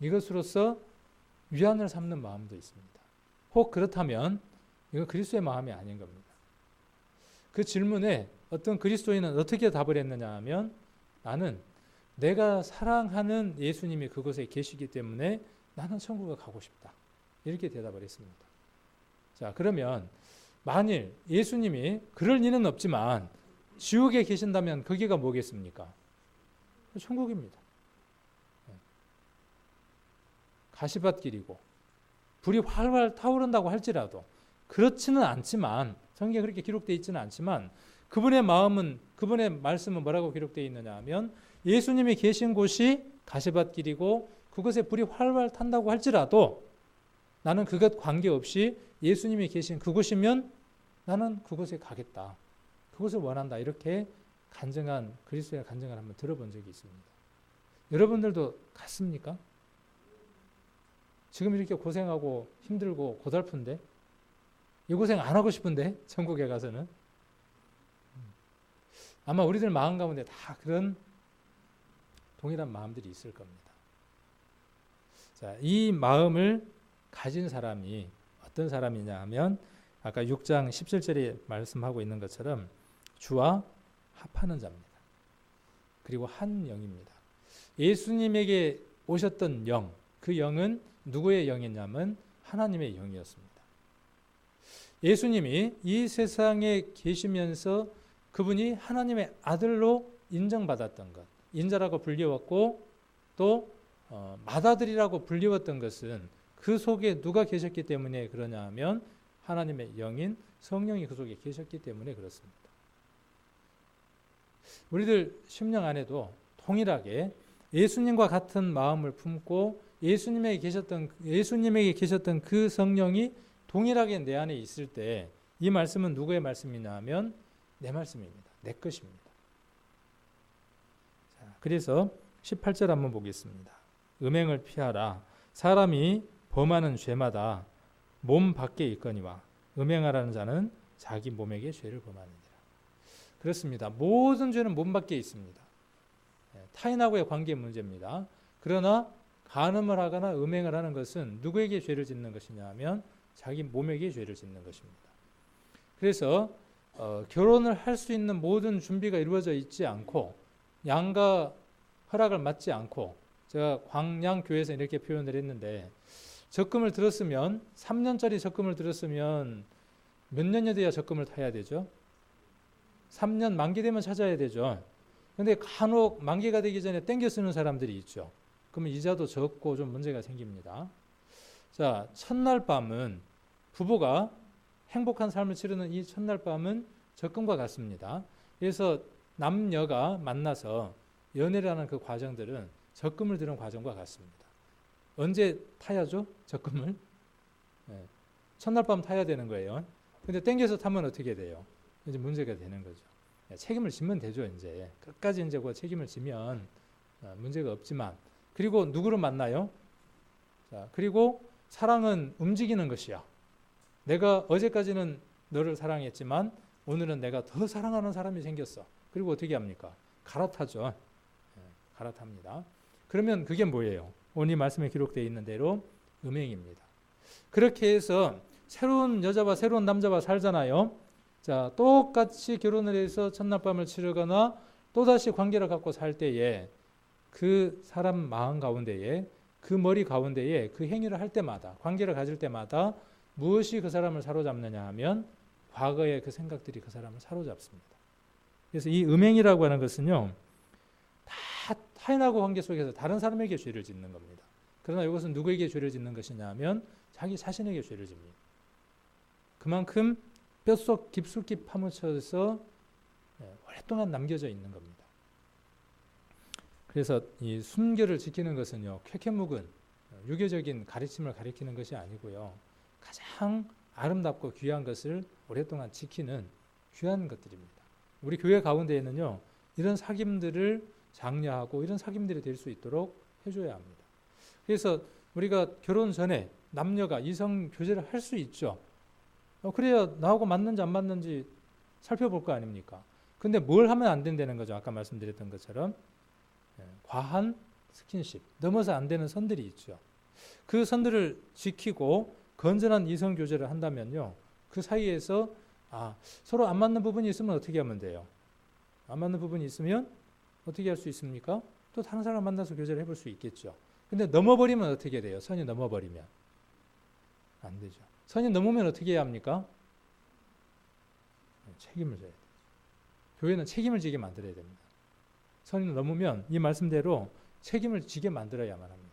이것으로서 위안을 삼는 마음도 있습니다. 혹 그렇다면 이건 그리스도의 마음이 아닌 겁니다. 그 질문에 어떤 그리스도인은 어떻게 답을 했느냐 하면 나는 내가 사랑하는 예수님이 그곳에 계시기 때문에 나는 천국에 가고 싶다. 이렇게 대답을 했습니다. 자, 그러면 만일 예수님이 그럴 리는 없지만 지옥에 계신다면 거기가 뭐겠습니까? 천국입니다. 가시밭길이고 불이 활활 타오른다고 할지라도 그렇지는 않지만 성경에 그렇게 기록되어 있지는 않지만 그분의 마음은 그분의 말씀은 뭐라고 기록되어 있느냐 하면 예수님이 계신 곳이 가시밭길이고 그곳에 불이 활활 탄다고 할지라도 나는 그것 관계없이 예수님이 계신 그곳이면 나는 그곳에 가겠다. 그곳을 원한다. 이렇게 간증한 그리스도의 간증을 한번 들어본 적이 있습니다. 여러분들도 같습니까? 지금 이렇게 고생하고 힘들고 고달픈데 이 고생 안 하고 싶은데 천국에 가서는 아마 우리들 마음 가운데 다 그런 동일한 마음들이 있을 겁니다. 자, 이 마음을 가진 사람이 어떤 사람이냐 하면 아까 6장 17절에 말씀하고 있는 것처럼 주와 합하는 자입니다. 그리고 한 영입니다. 예수님에게 오셨던 영, 그 영은 누구의 영이냐면 하나님의 영이었습니다. 예수님이 이 세상에 계시면서 그분이 하나님의 아들로 인정받았던 것, 인자라고 불리웠고 또 맏아들이라고 불리웠던 것은 그 속에 누가 계셨기 때문에 그러냐 하면 하나님의 영인 성령이 그 속에 계셨기 때문에 그렇습니다. 우리들 심령 안에도 동일하게 예수님과 같은 마음을 품고 예수님에게 계셨던 그 성령이 동일하게 내 안에 있을 때 이 말씀은 누구의 말씀이냐 하면 내 말씀입니다. 내 것입니다. 자, 그래서 18절 한번 보겠습니다. 음행을 피하라. 사람이 범하는 죄마다 몸 밖에 있거니와 음행하라는 자는 자기 몸에게 죄를 범하느니라. 그렇습니다. 모든 죄는 몸 밖에 있습니다. 타인하고의 관계 문제입니다. 그러나 간음을 하거나 음행을 하는 것은 누구에게 죄를 짓는 것이냐 하면 자기 몸에게 죄를 짓는 것입니다. 그래서 결혼을 할 수 있는 모든 준비가 이루어져 있지 않고 양가 허락을 받지 않고 제가 광양교회에서 이렇게 표현을 했는데 적금을 들었으면 3년짜리 적금을 들었으면 몇 년이 돼야 적금을 타야 되죠? 3년 만기 되면 찾아야 되죠. 그런데 간혹 만기가 되기 전에 땡겨 쓰는 사람들이 있죠. 그러면 이자도 적고 좀 문제가 생깁니다. 자, 첫날 밤은 부부가 행복한 삶을 치르는 이 첫날 밤은 적금과 같습니다. 그래서 남녀가 만나서 연애를 하는 그 과정들은 적금을 드는 과정과 같습니다. 언제 타야죠? 적금을? 네. 첫날 밤 타야 되는 거예요. 근데 땡겨서 타면 어떻게 돼요? 이제 문제가 되는 거죠. 책임을 지면 되죠, 이제. 끝까지 이제 그 책임을 지면 문제가 없지만. 그리고 누구를 만나요? 자, 그리고 사랑은 움직이는 것이야. 내가 어제까지는 너를 사랑했지만 오늘은 내가 더 사랑하는 사람이 생겼어. 그리고 어떻게 합니까? 갈아타죠. 갈아탑니다. 그러면 그게 뭐예요? 오늘 말씀에 기록되어 있는 대로 음행입니다. 그렇게 해서 새로운 여자와 새로운 남자와 살잖아요. 자, 똑같이 결혼을 해서 첫날 밤을 치르거나 또다시 관계를 갖고 살 때에 그 사람 마음 가운데에 그 머리 가운데에 그 행위를 할 때마다 관계를 가질 때마다 무엇이 그 사람을 사로잡느냐 하면 과거의 그 생각들이 그 사람을 사로잡습니다. 그래서 이 음행이라고 하는 것은요, 다 타인하고 관계 속에서 다른 사람에게 죄를 짓는 겁니다. 그러나 이것은 누구에게 죄를 짓는 것이냐 하면 자기 자신에게 죄를 집니다. 그만큼 뼛속 깊숙이 파묻혀서 오랫동안 남겨져 있는 겁니다. 그래서 이 순결을 지키는 것은요, 쾌쾌묵은 유교적인 가르침을 가리키는 것이 아니고요, 가장 아름답고 귀한 것을 오랫동안 지키는 귀한 것들입니다. 우리 교회 가운데에는요, 이런 사귐들을 장려하고 이런 사귐들이 될 수 있도록 해줘야 합니다. 그래서 우리가 결혼 전에 남녀가 이성 교제를 할 수 있죠. 그래야 나하고 맞는지 안 맞는지 살펴볼 거 아닙니까? 근데 뭘 하면 안 된다는 거죠. 아까 말씀드렸던 것처럼 과한 스킨십, 넘어서 안 되는 선들이 있죠. 그 선들을 지키고 건전한 이성 교제를 한다면요, 그 사이에서 서로 안 맞는 부분이 있으면 어떻게 하면 돼요? 안 맞는 부분이 있으면 어떻게 할 수 있습니까? 또 다른 사람 만나서 교제를 해볼 수 있겠죠. 근데 넘어버리면 어떻게 돼요? 선이 넘어버리면 안 되죠. 선이 넘으면 어떻게 해야 합니까? 책임을 져야 돼요. 교회는 책임을 지게 만들어야 됩니다. 선이 넘으면 이 말씀대로 책임을 지게 만들어야만 합니다.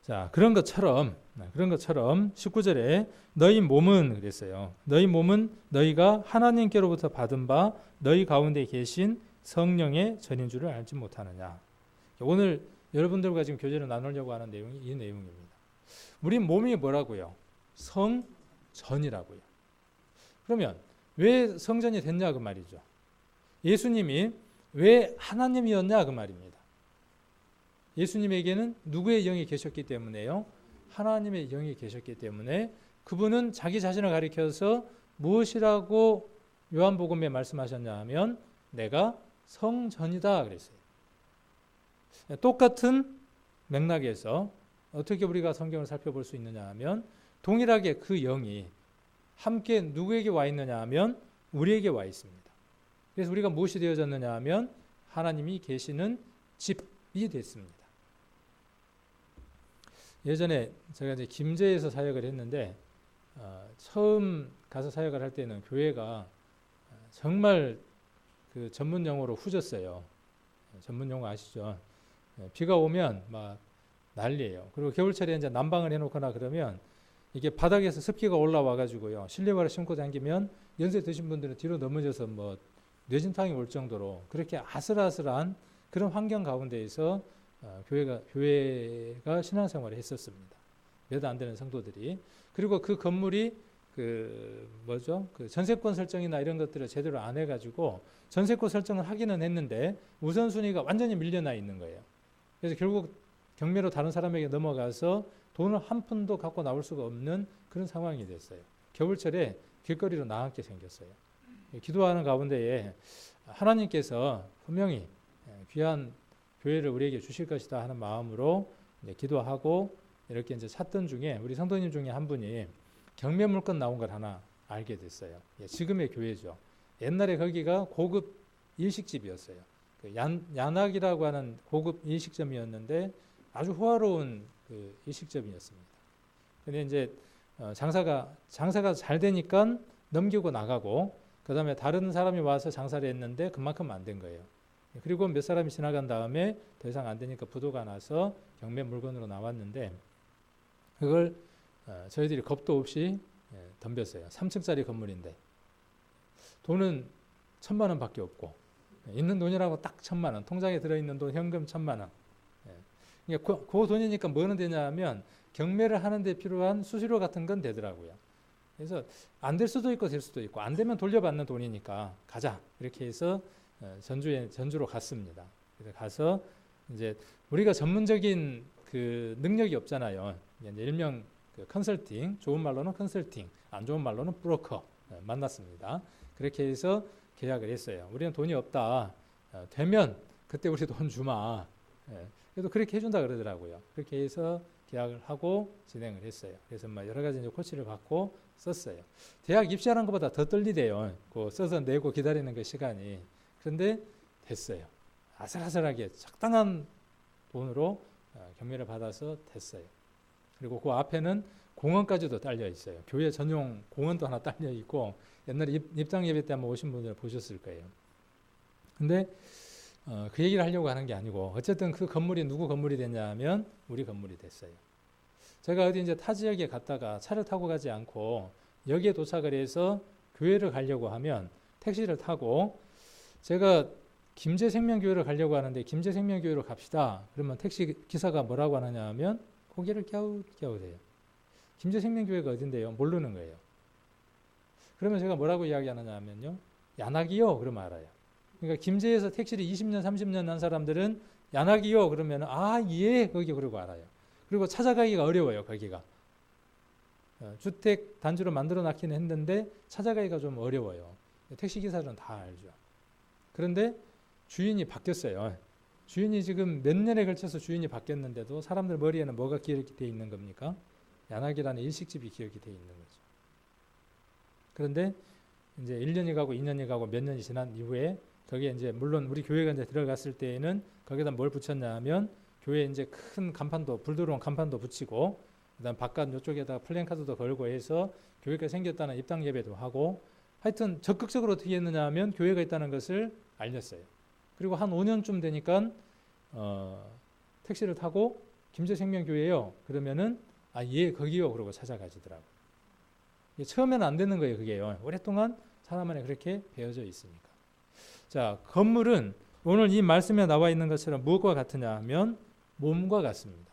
자, 그런 것처럼 19절에 너희 몸은 그랬어요. 너희 몸은 너희가 하나님께로부터 받은 바 너희 가운데 계신 성령의 전인 줄을 알지 못하느냐. 오늘 여러분들과 지금 교제를 나누려고 하는 내용이 이 내용입니다. 우리 몸이 뭐라고요? 성전이라고요. 그러면 왜 성전이 됐냐 그 말이죠. 예수님이 왜 하나님이었냐 그 말입니다. 예수님에게는 누구의 영이 계셨기 때문에요? 하나님의 영이 계셨기 때문에 그분은 자기 자신을 가리켜서 무엇이라고 요한복음에 말씀하셨냐 하면 내가 성전이다 그랬어요. 똑같은 맥락에서 어떻게 우리가 성경을 살펴볼 수 있느냐 하면 동일하게 그 영이 함께 누구에게 와 있느냐 하면 우리에게 와 있습니다. 그래서 우리가 무엇이 되어졌느냐 하면 하나님이 계시는 집이 됐습니다. 예전에 제가 이제 김제에서 사역을 했는데 처음 가서 사역을 할 때는 교회가 정말 그 전문 용어로 후졌어요. 전문 용어 아시죠? 비가 오면 막 난리예요. 그리고 겨울철에 이제 난방을 해놓거나 그러면 이게 바닥에서 습기가 올라와 가지고요. 실내화를 신고 다니면 연세 드신 분들은 뒤로 넘어져서 뭐 뇌진탕이 올 정도로 그렇게 아슬아슬한 그런 환경 가운데에서 교회가 신앙생활을 했었습니다. 몇 안 되는 성도들이. 그리고 그 건물이 그 전세권 설정이나 이런 것들을 제대로 안 해가지고 전세권 설정을 하기는 했는데 우선순위가 완전히 밀려나 있는 거예요. 그래서 결국 경매로 다른 사람에게 넘어가서 돈을 한 푼도 갖고 나올 수가 없는 그런 상황이 됐어요. 겨울철에 길거리로 나앉게 생겼어요. 기도하는 가운데에 하나님께서 분명히 귀한 교회를 우리에게 주실 것이다 하는 마음으로 기도하고 이렇게 이제 찾던 중에 우리 성도님 중에 한 분이 경매 물건 나온 걸 하나 알게 됐어요. 지금의 교회죠. 옛날에 거기가 고급 일식집이었어요. 야낙이라고 하는 고급 일식점이었는데 아주 호화로운 그 일식점이었습니다. 근데 이제 장사가 잘 되니까 넘기고 나가고 그다음에 다른 사람이 와서 장사를 했는데 그만큼 안 된 거예요. 그리고 몇 사람이 지나간 다음에 더 이상 안 되니까 부도가 나서 경매 물건으로 나왔는데 그걸 저희들이 겁도 없이 덤볐어요. 3층짜리 건물인데 돈은 1,000만 원밖에 없고 있는 돈이라고 딱 1,000만 원, 통장에 들어있는 돈 현금 1,000만 원. 그러니까 그 돈이니까 뭐는 되냐 하면 경매를 하는데 필요한 수수료 같은 건 되더라고요. 그래서 안 될 수도 있고 될 수도 있고 안 되면 돌려받는 돈이니까 가자 이렇게 해서 전주로 갔습니다. 그래서 가서 이제 우리가 전문적인 그 능력이 없잖아요. 이제 일명 그 컨설팅, 좋은 말로는 컨설팅, 안 좋은 말로는 브로커 만났습니다. 그렇게 해서 계약을 했어요. 우리는 돈이 없다. 되면 그때 우리 돈 주마. 그래도 그렇게 해준다 그러더라고요. 그렇게 해서 계약을 하고 진행을 했어요. 그래서 막 여러 가지 이제 코치를 받고 썼어요. 대학 입시하는 것보다 더 떨리대요. 그 써서 내고 기다리는 그 시간이. 그런데 됐어요. 아슬아슬하게 적당한 돈으로 경매를 받아서 됐어요. 그리고 그 앞에는 공원까지도 딸려 있어요. 교회 전용 공원도 하나 딸려 있고 옛날에 입당 예배 때 한번 오신 분들 보셨을 거예요. 근데 그 얘기를 하려고 하는 게 아니고 어쨌든 그 건물이 누구 건물이 됐냐 하면 우리 건물이 됐어요. 제가 어디 이제 타 지역에 갔다가 차를 타고 가지 않고 여기에 도착을 해서 교회를 가려고 하면 택시를 타고 제가 김제생명교회를 가려고 하는데 김제생명교회로 갑시다. 그러면 택시 기사가 뭐라고 하느냐 하면 고개를 갸웃갸웃해요. 김제생명교회가 어딘데요? 모르는 거예요. 그러면 제가 뭐라고 이야기하느냐 하면요. 야낙이요? 그러면 알아요. 그러니까 김제에서 택시를 20년, 30년 한 사람들은 야낙이요? 그러면 예, 거기 그러고 알아요. 그리고 찾아가기가 어려워요, 거기가. 주택 단지로 만들어 놨긴 했는데 찾아가기가 좀 어려워요. 택시기사들은 다 알죠. 그런데 주인이 바뀌었어요. 주인이 지금 몇 년에 걸쳐서 주인이 바뀌었는데도 사람들 머리에는 뭐가 기억이 되어 있는 겁니까? 야낙이라는 일식집이 기억이 되어 있는 거죠. 그런데 이제 1년이 가고 2년이 가고 몇 년이 지난 이후에 거기에 이제 물론 우리 교회가 이제 들어갔을 때에는 거기다 뭘 붙였냐 하면 교회에 이제 큰 간판도 불 들어온 간판도 붙이고 그다음 바깥 이쪽에다가 플랜카드도 걸고 해서 교회가 생겼다는 입당 예배도 하고 하여튼 적극적으로 어떻게 했느냐 하면 교회가 있다는 것을 알렸어요. 그리고 한 5년쯤 되니까 택시를 타고 김제생명교회요. 그러면은 예 거기요 그러고 찾아가시더라고요. 처음에는 안 되는 거예요. 그게요. 오랫동안 사람 안에 그렇게 배어져 있으니까. 자, 건물은 오늘 이 말씀에 나와 있는 것처럼 무엇과 같으냐 하면 몸과 같습니다.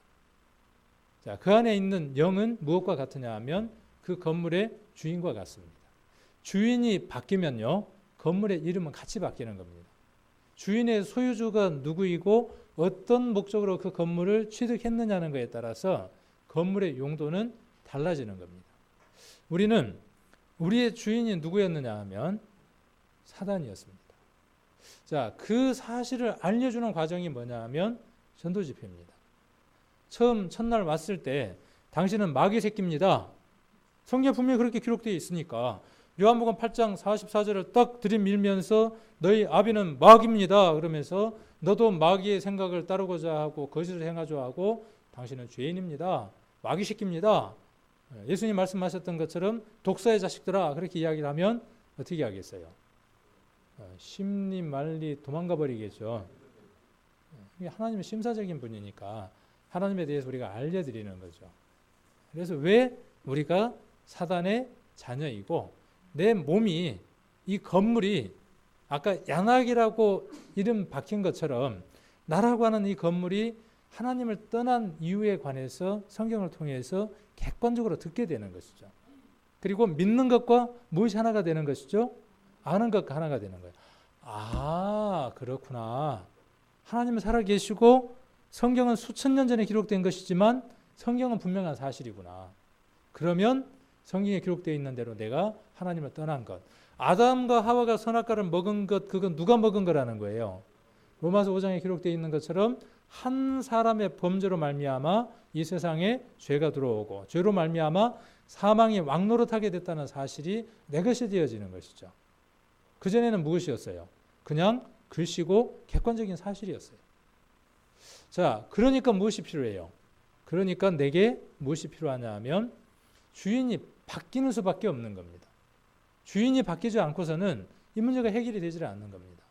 자, 그 안에 있는 영은 무엇과 같으냐 하면 그 건물의 주인과 같습니다. 주인이 바뀌면요. 건물의 이름은 같이 바뀌는 겁니다. 주인의 소유주가 누구이고 어떤 목적으로 그 건물을 취득했느냐는 것에 따라서 건물의 용도는 달라지는 겁니다. 우리는 우리의 주인이 누구였느냐 하면 사단이었습니다. 자, 그 사실을 알려주는 과정이 뭐냐 하면 전도 집회입니다. 처음 첫날 왔을 때 당신은 마귀 새끼입니다. 성경에 분명히 그렇게 기록되어 있으니까 요한복음 8장 44절을 딱 들이밀면서 너희 아비는 마귀입니다. 그러면서 너도 마귀의 생각을 따르고자 하고 거짓을 행하자 하고 당신은 죄인입니다. 마귀 새끼입니다. 예수님 말씀하셨던 것처럼 독사의 자식들아 그렇게 이야기를 하면 어떻게 하겠어요? 심리 말리 도망가 버리겠죠. 하나님은 심사적인 분이니까 하나님에 대해서 우리가 알려드리는 거죠. 그래서 왜 우리가 사단의 자녀이고 내 몸이 이 건물이 아까 양악이라고 이름 박힌 것처럼 나라고 하는 이 건물이 하나님을 떠난 이유에 관해서 성경을 통해서 객관적으로 듣게 되는 것이죠. 그리고 믿는 것과 무엇이 하나가 되는 것이죠? 아는 것과 하나가 되는 거예요. 아, 그렇구나. 하나님은 살아계시고 성경은 수천 년 전에 기록된 것이지만 성경은 분명한 사실이구나. 그러면 성경에 기록되어 있는 대로 내가 하나님을 떠난 것. 아담과 하와가 선악과를 먹은 것, 그건 누가 먹은 거라는 거예요. 로마서 5장에 기록되어 있는 것처럼 한 사람의 범죄로 말미암아 이 세상에 죄가 들어오고 죄로 말미암아 사망이 왕노릇하게 됐다는 사실이 내 것이 되어지는 것이죠. 그전에는 무엇이었어요? 그냥 글씨고 객관적인 사실이었어요. 자, 그러니까 무엇이 필요해요? 그러니까 내게 무엇이 필요하냐 하면 주인이 바뀌는 수밖에 없는 겁니다. 주인이 바뀌지 않고서는 이 문제가 해결이 되지 않는 겁니다.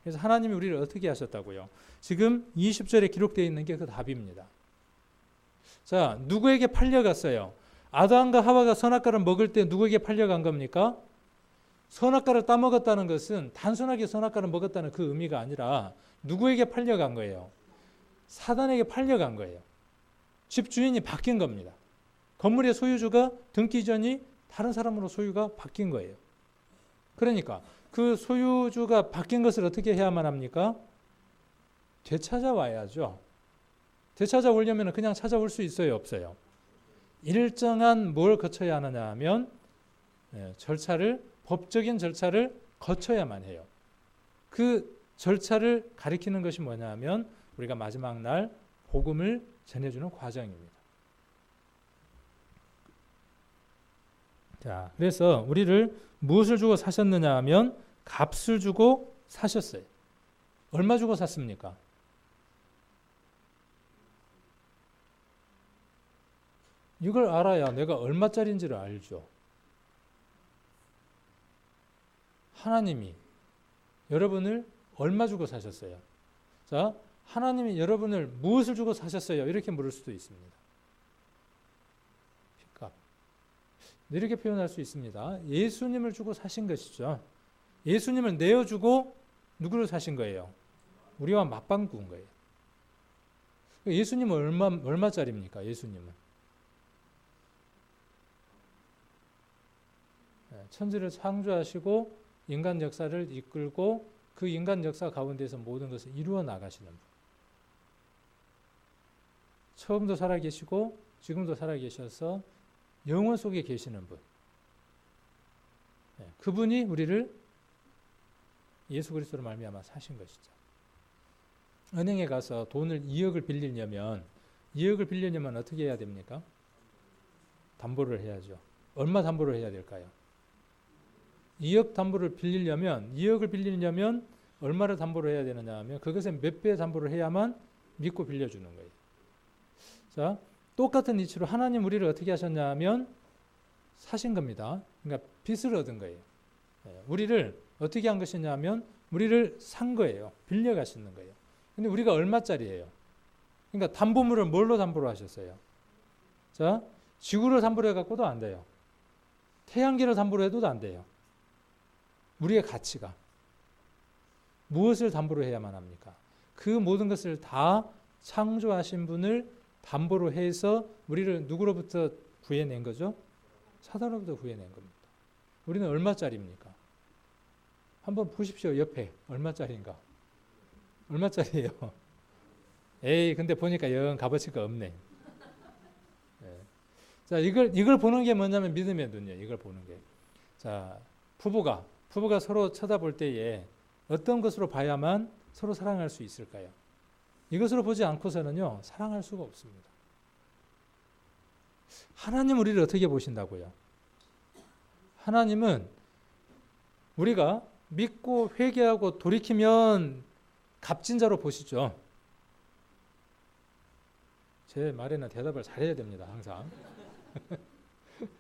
그래서 하나님이 우리를 어떻게 하셨다고요? 지금 20절에 기록되어 있는 게 그 답입니다. 자, 누구에게 팔려갔어요? 아담과 하와가 선악과를 먹을 때 누구에게 팔려간 겁니까? 선악과를 따먹었다는 것은 단순하게 선악과를 먹었다는 그 의미가 아니라 누구에게 팔려간 거예요? 사단에게 팔려간 거예요. 집 주인이 바뀐 겁니다. 건물의 소유주가 등기 전이 다른 사람으로 소유가 바뀐 거예요. 그러니까 그 소유주가 바뀐 것을 어떻게 해야만 합니까? 되찾아와야죠. 되찾아오려면 그냥 찾아올 수 있어요, 없어요? 일정한 뭘 거쳐야 하느냐 하면 법적인 절차를 거쳐야만 해요. 그 절차를 가리키는 것이 뭐냐 하면 우리가 마지막 날 복음을 전해주는 과정입니다. 자, 그래서 우리를 무엇을 주고 사셨느냐 하면 값을 주고 사셨어요. 얼마 주고 샀습니까? 이걸 알아야 내가 얼마짜리인지를 알죠. 하나님이 여러분을 얼마 주고 사셨어요? 자, 하나님이 여러분을 무엇을 주고 사셨어요? 이렇게 물을 수도 있습니다. 핏값. 이렇게 표현할 수 있습니다. 예수님을 주고 사신 것이죠. 예수님을 내어주고 누구를 사신 거예요? 우리와 맞바꾼 거예요. 예수님은 얼마짜리입니까? 예수님은. 천지를 창조하시고 인간 역사를 이끌고 그 인간 역사 가운데서 모든 것을 이루어 나가시는 분. 처음도 살아계시고 지금도 살아계셔서 영원 속에 계시는 분. 그분이 우리를 예수 그리스도로 말미암아 사신 것이죠. 은행에 가서 돈을 2억을 빌리려면 어떻게 해야 됩니까? 담보를 해야죠. 얼마 담보를 해야 될까요? 2억 담보를 빌리려면 2억을 빌리려면 얼마를 담보로 해야 되느냐 하면 그것에 몇 배 담보를 해야만 믿고 빌려주는 거예요. 자, 똑같은 이치로 하나님 우리를 어떻게 하셨냐 하면 사신 겁니다. 그러니까 빚을 얻은 거예요. 우리를 어떻게 한 것이냐 하면 우리를 산 거예요. 빌려가시는 거예요. 근데 우리가 얼마짜리예요? 그러니까 담보물을 뭘로 담보로 하셨어요? 자, 지구를 담보로 해갖고도 안 돼요. 태양계를 담보로 해도 안 돼요. 우리의 가치가. 무엇을 담보로 해야만 합니까? 그 모든 것을 다 창조하신 분을 담보로 해서 우리를 누구로부터 구해낸 거죠? 사단으로부터 구해낸 겁니다. 우리는 얼마짜리입니까? 한번 보십시오. 옆에 얼마짜리인가? 얼마짜리예요? 에이, 근데 보니까 영 값어치가 없네. 예. 자, 이걸 보는 게 뭐냐면 믿음의 눈이에요. 이걸 보는 게. 자, 부부가 서로 쳐다볼 때에 어떤 것으로 봐야만 서로 사랑할 수 있을까요? 이것으로 보지 않고서는요, 사랑할 수가 없습니다. 하나님 우리를 어떻게 보신다고요? 하나님은 우리가 믿고 회개하고 돌이키면 값진 자로 보시죠. 제 말에는 대답을 잘해야 됩니다. 항상.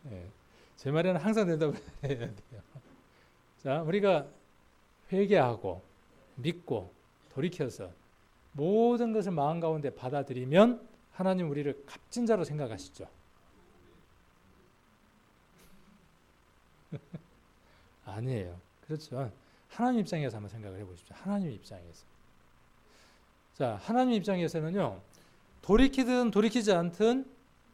네, 제 말에는 항상 대답을 해야 돼요. 자, 우리가 회개하고 믿고 돌이켜서 모든 것을 마음 가운데 받아들이면 하나님 우리를 값진 자로 생각하시죠. 아니에요. 그렇죠. 하나님 입장에서 한번 생각을 해보십시오. 하나님 입장에서. 자, 하나님 입장에서는요, 돌이키든 돌이키지 않든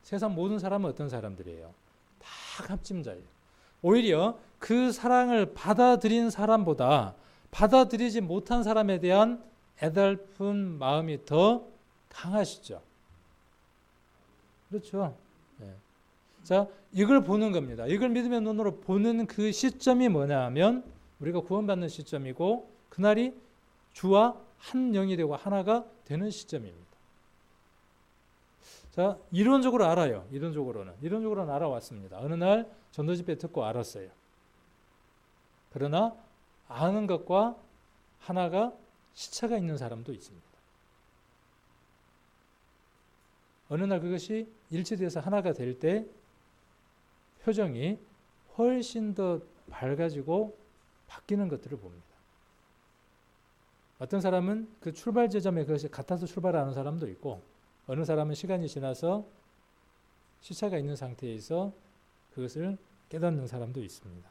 세상 모든 사람은 어떤 사람들이에요? 다 값진 자예요. 오히려 그 사랑을 받아들인 사람보다 받아들이지 못한 사람에 대한 애달픈 마음이 더 강하시죠. 그렇죠. 네. 자, 이걸 보는 겁니다. 이걸 믿음의 눈으로 보는 그 시점이 뭐냐 하면 우리가 구원받는 시점이고 그날이 주와 한 영이 되고 하나가 되는 시점입니다. 자, 이론적으로 알아요. 이론적으로는 알아왔습니다. 어느 날 전도집회 듣고 알았어요. 그러나 아는 것과 하나가 시차가 있는 사람도 있습니다. 어느 날 그것이 일치돼서 하나가 될 때 표정이 훨씬 더 밝아지고 바뀌는 것들을 봅니다. 어떤 사람은 그 출발 지점에 그것이 같아서 출발하는 사람도 있고 어느 사람은 시간이 지나서 시차가 있는 상태에서 그것을 깨닫는 사람도 있습니다.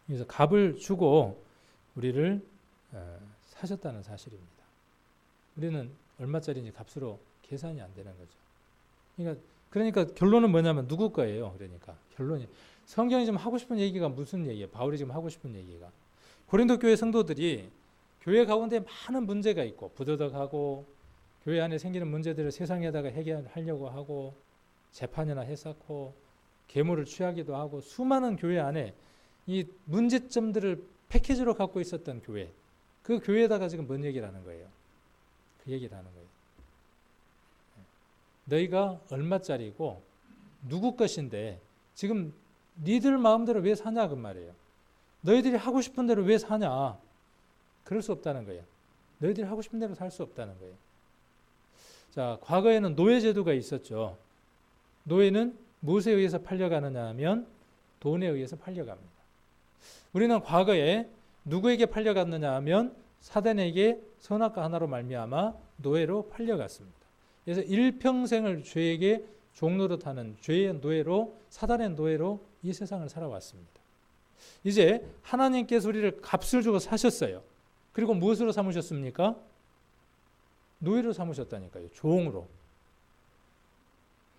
그래서 값을 주고 우리를 사셨다는 사실입니다. 우리는 얼마짜리인지 값으로 계산이 안 되는 거죠. 그러니까 결론은 뭐냐면 누구 거예요? 그러니까 결론이 성경이 지금 하고 싶은 얘기가 무슨 얘기예요? 바울이 지금 하고 싶은 얘기가 고린도 교회 성도들이 교회 가운데 많은 문제가 있고 부도덕하고 교회 안에 생기는 문제들을 세상에다가 해결하려고 하고 재판이나 했었고 계물을 취하기도 하고 수많은 교회 안에 이 문제점들을 패키지로 갖고 있었던 교회, 그 교회에다가 지금 뭔 얘기를 하는 거예요? 그 얘기를 하는 거예요. 너희가 얼마짜리고 누구 것인데 지금 니들 마음대로 왜 사냐 그 말이에요. 너희들이 하고 싶은 대로 왜 사냐? 그럴 수 없다는 거예요. 너희들이 하고 싶은 대로 살 수 없다는 거예요. 자, 과거에는 노예제도가 있었죠. 노예는 무엇에 의해서 팔려가느냐 하면 돈에 의해서 팔려갑니다. 우리는 과거에 누구에게 팔려갔느냐 하면 사단에게 선악과 하나로 말미암아 노예로 팔려갔습니다. 그래서 일평생을 죄에게 종노릇하는 죄의 노예로 사단의 노예로 이 세상을 살아왔습니다. 이제 하나님께서 우리를 값을 주고 사셨어요. 그리고 무엇으로 삼으셨습니까? 노예로 삼으셨다니까요. 종으로.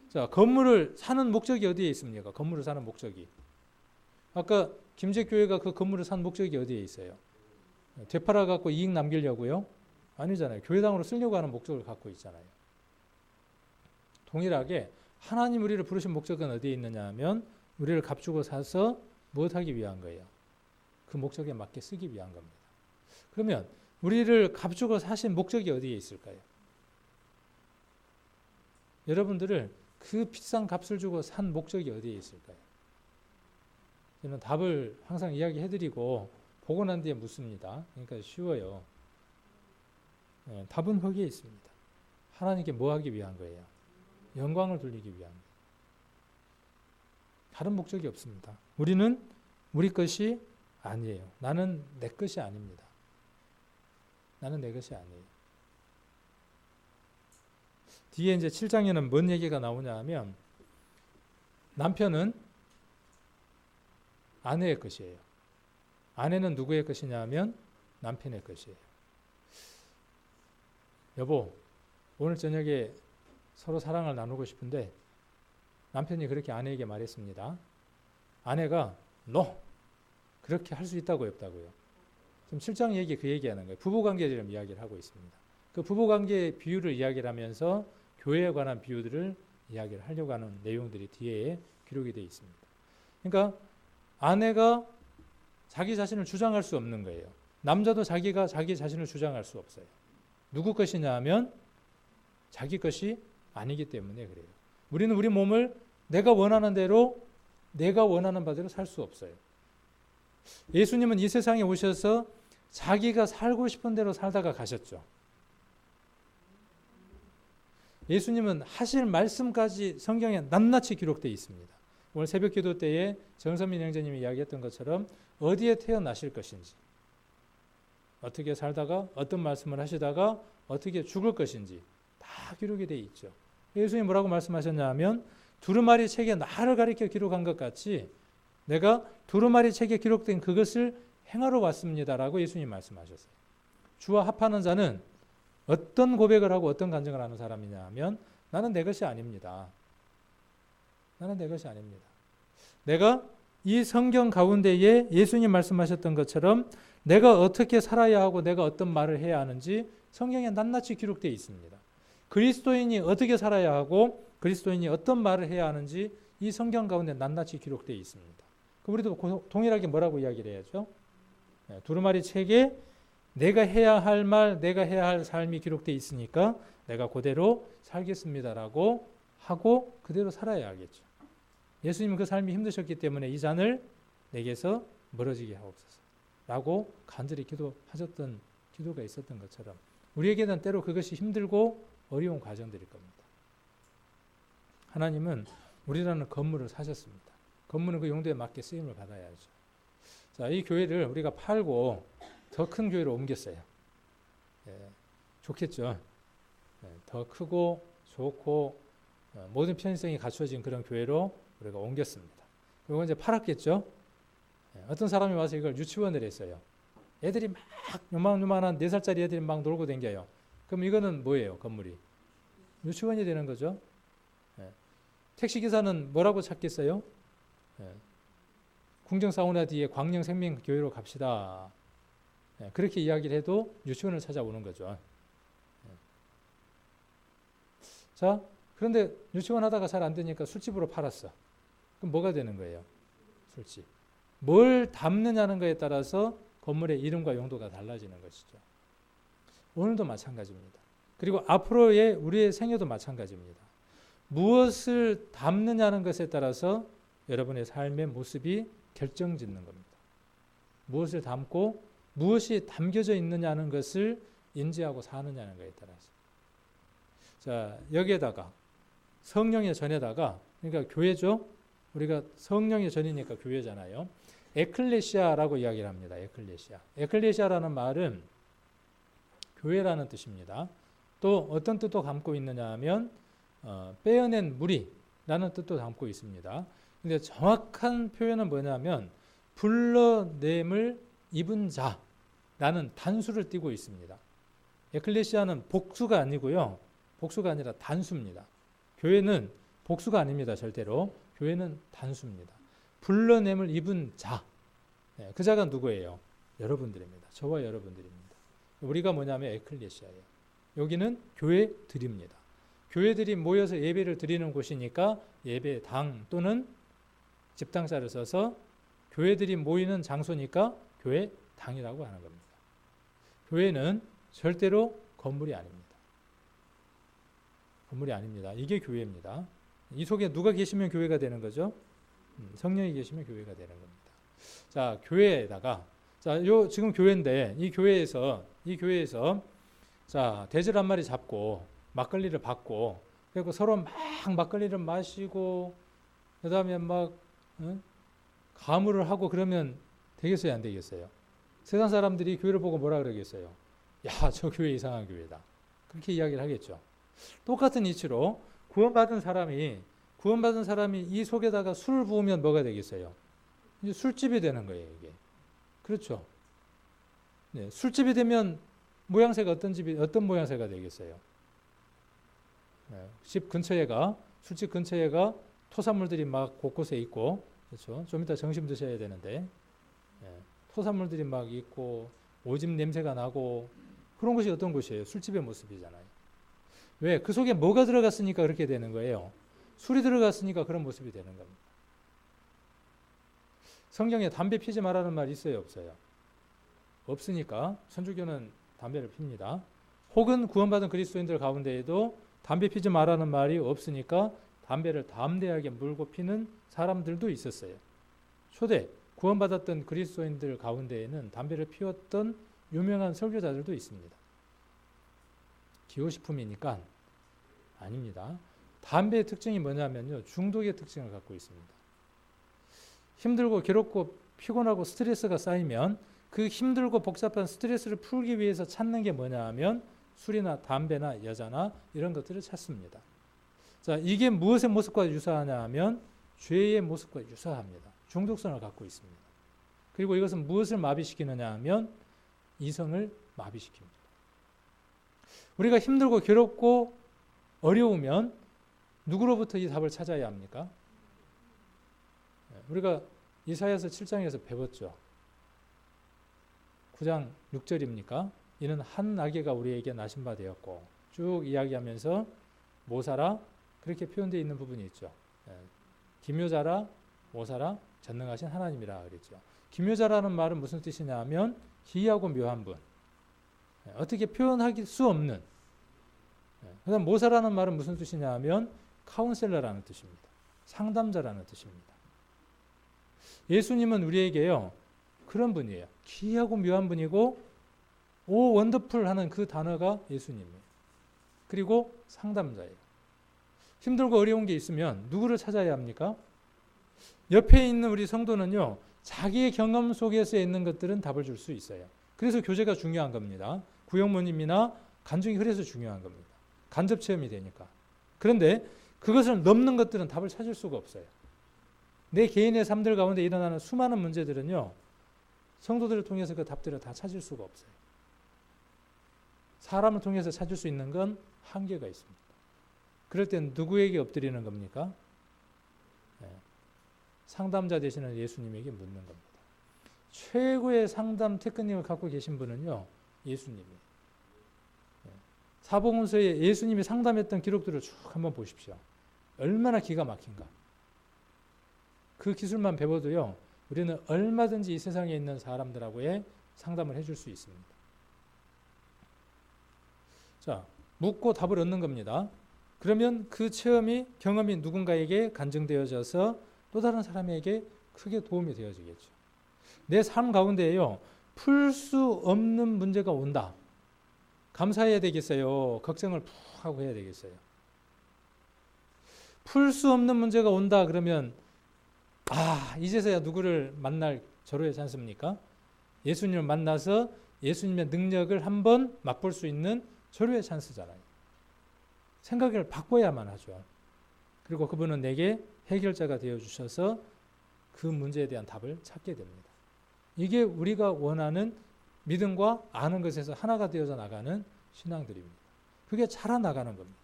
자, 건물을 사는 목적이 어디에 있습니까? 건물을 사는 목적이. 아까 김제교회가 그 건물을 산 목적이 어디에 있어요? 되팔아 갖고 이익 남기려고요? 아니잖아요. 교회당으로 쓰려고 하는 목적을 갖고 있잖아요. 동일하게 하나님 우리를 부르신 목적은 어디에 있느냐 하면 우리를 값주고 사서 무엇하기 위한 거예요? 그 목적에 맞게 쓰기 위한 겁니다. 그러면 우리를 값주고 사신 목적이 어디에 있을까요? 여러분들을 그 비싼 값을 주고 산 목적이 어디에 있을까요? 저는 답을 항상 이야기해드리고 보고 난 뒤에 묻습니다. 그러니까 쉬워요. 네, 답은 거기에 있습니다. 하나님께 뭐 하기 위한 거예요? 영광을 돌리기 위한 거예요. 다른 목적이 없습니다. 우리는 우리 것이 아니에요. 나는 내 것이 아닙니다. 나는 내 것이 아니에요. 뒤에 이제 7장에는 뭔 얘기가 나오냐 하면 남편은 아내의 것이에요. 아내는 누구의 것이냐 하면 남편의 것이에요. 여보, 오늘 저녁에 서로 사랑을 나누고 싶은데 남편이 그렇게 아내에게 말했습니다. 아내가 No, 그렇게 할 수 있다고요, 없다고요? 지금 7장 얘기 그 얘기하는 거예요. 부부관계에 대한 이야기를 하고 있습니다. 그 부부관계의 비유를 이야기를 하면서 교회에 관한 비유들을 이야기를 하려고 하는 내용들이 뒤에 기록이 되어 있습니다. 그러니까 아내가 자기 자신을 주장할 수 없는 거예요. 남자도 자기가 자기 자신을 주장할 수 없어요. 누구 것이냐 하면 자기 것이 아니기 때문에 그래요. 우리는 우리 몸을 내가 원하는 대로 내가 원하는 바대로 살 수 없어요. 예수님은 이 세상에 오셔서 자기가 살고 싶은 대로 살다가 가셨죠. 예수님은 하실 말씀까지 성경에 낱낱이 기록되어 있습니다. 오늘 새벽 기도 때에 정선민 형제님이 이야기했던 것처럼 어디에 태어나실 것인지, 어떻게 살다가 어떤 말씀을 하시다가 어떻게 죽을 것인지 다 기록이 되어 있죠. 예수님이 뭐라고 말씀하셨냐 하면 두루마리 책에 나를 가리켜 기록한 것 같이 내가 두루마리 책에 기록된 그것을 행하러 왔습니다라고 예수님 말씀하셨어요. 주와 합하는 자는 어떤 고백을 하고 어떤 간증을 하는 사람이냐 하면 나는 내 것이 아닙니다. 나는 내 것이 아닙니다. 내가 이 성경 가운데에 예수님 말씀하셨던 것처럼 내가 어떻게 살아야 하고 내가 어떤 말을 해야 하는지 성경에 낱낱이 기록되어 있습니다. 그리스도인이 어떻게 살아야 하고 그리스도인이 어떤 말을 해야 하는지 이 성경 가운데 낱낱이 기록되어 있습니다. 우리도 동일하게 뭐라고 이야기를 해야죠? 두루마리 책에 내가 해야 할 말, 내가 해야 할 삶이 기록되어 있으니까 내가 그대로 살겠습니다라고 하고 그대로 살아야 하겠죠. 예수님은 그 삶이 힘드셨기 때문에 이 잔을 내게서 멀어지게 하옵소서 라고 간절히 기도하셨던 기도가 있었던 것처럼 우리에게는 때로 그것이 힘들고 어려운 과정들일 겁니다. 하나님은 우리라는 건물을 사셨습니다. 건물은 그 용도에 맞게 쓰임을 받아야죠. 자, 이 교회를 우리가 팔고 더 큰 교회로 옮겼어요. 좋겠죠. 더 크고 좋고 모든 편의성이 갖춰진 그런 교회로 우리가 옮겼습니다. 그리고 이제 팔았겠죠. 어떤 사람이 와서 이걸 유치원을 했어요. 애들이 막 요만한 4살짜리 애들이 막 놀고 댕겨요. 그럼 이거는 뭐예요? 건물이 유치원이 되는 거죠. 택시기사는 뭐라고 찾겠어요? 궁정사우나 뒤에 광명생명교회로 갑시다. 그렇게 이야기를 해도 유치원을 찾아오는 거죠. 자, 그런데 유치원 하다가 잘 안 되니까 술집으로 팔았어. 그럼 뭐가 되는 거예요? 술집. 뭘 담느냐는 거에 따라서 건물의 이름과 용도가 달라지는 것이죠. 오늘도 마찬가지입니다. 그리고 앞으로의 우리의 생애도 마찬가지입니다. 무엇을 담느냐는 것에 따라서 여러분의 삶의 모습이 결정짓는 겁니다. 무엇을 담고 무엇이 담겨져 있느냐는 것을 인지하고 사느냐는 것에 따라서. 자, 여기에다가 성령의 전에다가 그러니까 교회죠. 우리가 성령의 전이니까 교회잖아요. 에클레시아라고 이야기를 합니다. 에클레시아. 에클레시아라는 말은 교회라는 뜻입니다. 또 어떤 뜻도 담고 있느냐 하면 빼어낸 무리라는 뜻도 담고 있습니다. 근데 정확한 표현은 뭐냐면 불러냄을 입은 자라는 단수를 띠고 있습니다. 에클레시아는 복수가 아니고요. 복수가 아니라 단수입니다. 교회는 복수가 아닙니다. 절대로. 교회는 단수입니다. 불러냄을 입은 자. 그 자가 누구예요? 여러분들입니다. 저와 여러분들입니다. 우리가 뭐냐면 에클레시아예요. 여기는 교회들입니다. 교회들이 모여서 예배를 드리는 곳이니까 예배당 또는 집당자를 써서 교회들이 모이는 장소니까 교회당이라고 하는 겁니다. 교회는 절대로 건물이 아닙니다. 건물이 아닙니다. 이게 교회입니다. 이 속에 누가 계시면 교회가 되는 거죠? 성령이 계시면 교회가 되는 겁니다. 자, 교회에다가 자, 요 지금 교회인데 이 교회에서 자, 돼지를 한 마리 잡고 막걸리를 받고 그리고 서로 막 막걸리를 마시고 그다음에 막 가물을 하고 그러면 되겠어요, 안 되겠어요? 세상 사람들이 교회를 보고 뭐라 그러겠어요? 야, 저 교회 이상한 교회다. 그렇게 이야기를 하겠죠. 똑같은 이치로 구원받은 사람이 이 속에다가 술을 부으면 뭐가 되겠어요? 이제 술집이 되는 거예요, 이게. 그렇죠. 네, 술집이 되면 모양새가 어떤 모양새가 되겠어요? 네, 술집 근처에가 토산물들이 막 곳곳에 있고, 그렇죠. 좀 이따 점심 드셔야 되는데, 토사물들이 막 있고 오줌 냄새가 나고 그런 것이 어떤 것이에요? 술집의 모습이잖아요. 왜? 그 속에 뭐가 들어갔으니까 그렇게 되는 거예요. 술이 들어갔으니까 그런 모습이 되는 겁니다. 성경에 담배 피지 말라는 말이 있어요? 없어요? 없으니까 천주교는 담배를 핍니다. 혹은 구원받은 그리스도인들 가운데에도 담배 피지 말라는 말이 없으니까 담배를 담대하게 물고 피는 사람들도 있었어요. 초대 구원받았던 그리스도인들 가운데에는 담배를 피웠던 유명한 설교자들도 있습니다. 기호식품이니까 아닙니다. 담배의 특징이 뭐냐면요, 중독의 특징을 갖고 있습니다. 힘들고 괴롭고 피곤하고 스트레스가 쌓이면 그 힘들고 복잡한 스트레스를 풀기 위해서 찾는 게 뭐냐 하면 술이나 담배나 여자나 이런 것들을 찾습니다. 자, 이게 무엇의 모습과 유사하냐 하면 죄의 모습과 유사합니다. 중독성을 갖고 있습니다. 그리고 이것은 무엇을 마비시키느냐 하면 이성을 마비시킵니다. 우리가 힘들고 괴롭고 어려우면 누구로부터 이 답을 찾아야 합니까? 우리가 이사야서 7장에서 배웠죠. 9장 6절입니까? 이는 한 나귀가 우리에게 나신 바 되었고, 쭉 이야기하면서 모사라 그렇게 표현되어 있는 부분이 있죠. 기묘자라 모사라 전능하신 하나님이라 그랬죠. 기묘자라는 말은 무슨 뜻이냐 하면 기이하고 묘한 분, 어떻게 표현할 수 없는. 그다음 모사라는 말은 무슨 뜻이냐 하면 카운셀러라는 뜻입니다. 상담자라는 뜻입니다. 예수님은 우리에게요 그런 분이에요. 기이하고 묘한 분이고 오 원더풀 하는 그 단어가 예수님이에요. 그리고 상담자예요. 힘들고 어려운 게 있으면 누구를 찾아야 합니까? 옆에 있는 우리 성도는요 자기의 경험 속에서 있는 것들은 답을 줄 수 있어요. 그래서 교제가 중요한 겁니다. 구역모님이나 간증이 그래서 중요한 겁니다. 간접 체험이 되니까. 그런데 그것을 넘는 것들은 답을 찾을 수가 없어요. 내 개인의 삶들 가운데 일어나는 수많은 문제들은요 성도들을 통해서 그 답들을 다 찾을 수가 없어요. 사람을 통해서 찾을 수 있는 건 한계가 있습니다. 그럴 땐 누구에게 엎드리는 겁니까? 상담자 되시는 예수님에게 묻는 겁니다. 최고의 상담 테크닉을 갖고 계신 분은요 예수님이에요. 사복음서에 예수님이 상담했던 기록들을 쭉 한번 보십시오. 얼마나 기가 막힌가. 그 기술만 배워도요 우리는 얼마든지 이 세상에 있는 사람들하고의 상담을 해줄 수 있습니다. 자, 묻고 답을 얻는 겁니다. 그러면 그 체험이 경험이 누군가에게 간증되어져서 또 다른 사람에게 크게 도움이 되어지겠죠. 내 삶 가운데에요 풀 수 없는 문제가 온다. 감사해야 되겠어요? 걱정을 푹 하고 해야 되겠어요? 풀 수 없는 문제가 온다 그러면 이제서야 누구를 만날 절호의 찬스입니까? 예수님을 만나서 예수님의 능력을 한번 맛볼 수 있는 절호의 찬스잖아요. 생각을 바꿔야만 하죠. 그리고 그분은 내게 해결자가 되어주셔서 그 문제에 대한 답을 찾게 됩니다. 이게 우리가 원하는 믿음과 아는 것에서 하나가 되어져 나가는 신앙들입니다. 그게 자라나가는 겁니다.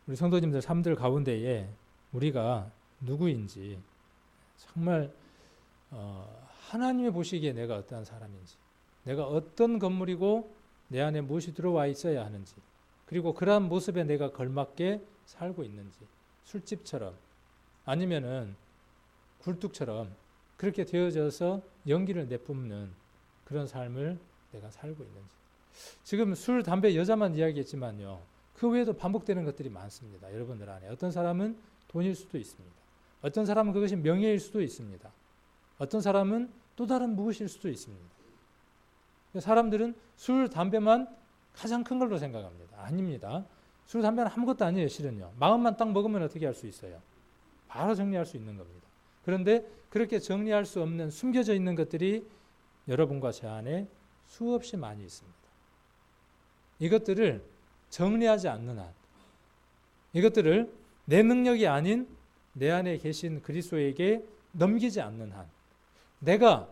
우리 성도님들 삶들 가운데에 우리가 누구인지 정말 하나님이 보시기에 내가 어떠한 사람인지, 내가 어떤 건물이고 내 안에 무엇이 들어와 있어야 하는지, 그리고 그러한 모습에 내가 걸맞게 살고 있는지, 술집처럼 아니면은 굴뚝처럼 그렇게 되어져서 연기를 내뿜는 그런 삶을 내가 살고 있는지. 지금 술, 담배, 여자만 이야기했지만요 그 외에도 반복되는 것들이 많습니다. 여러분들 안에 어떤 사람은 돈일 수도 있습니다. 어떤 사람은 그것이 명예일 수도 있습니다. 어떤 사람은 또 다른 무엇일 수도 있습니다. 사람들은 술, 담배만 가장 큰 걸로 생각합니다. 아닙니다. 술, 담배는 아무것도 아니에요. 실은요. 마음만 딱 먹으면 어떻게 할 수 있어요? 바로 정리할 수 있는 겁니다. 그런데 그렇게 정리할 수 없는 숨겨져 있는 것들이 여러분과 제 안에 수없이 많이 있습니다. 이것들을 정리하지 않는 한, 이것들을 내 능력이 아닌 내 안에 계신 그리스도에게 넘기지 않는 한, 내가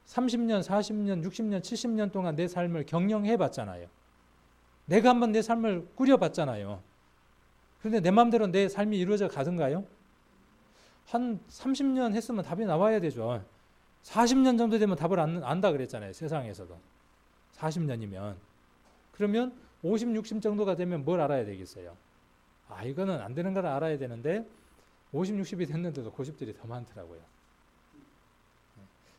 30년, 40년, 60년, 70년 동안 내 삶을 경영해 봤잖아요. 내가 한번 내 삶을 꾸려 봤잖아요. 그런데 내 마음대로 내 삶이 이루어져 가던가요? 한 30년 했으면 답이 나와야 되죠. 40년 정도 되면 답을 안다 그랬잖아요. 세상에서도. 40년이면. 그러면 50, 60 정도가 되면 뭘 알아야 되겠어요? 아, 이거는 안 되는 걸 알아야 되는데 50, 60이 됐는데도 고집들이 더 많더라고요.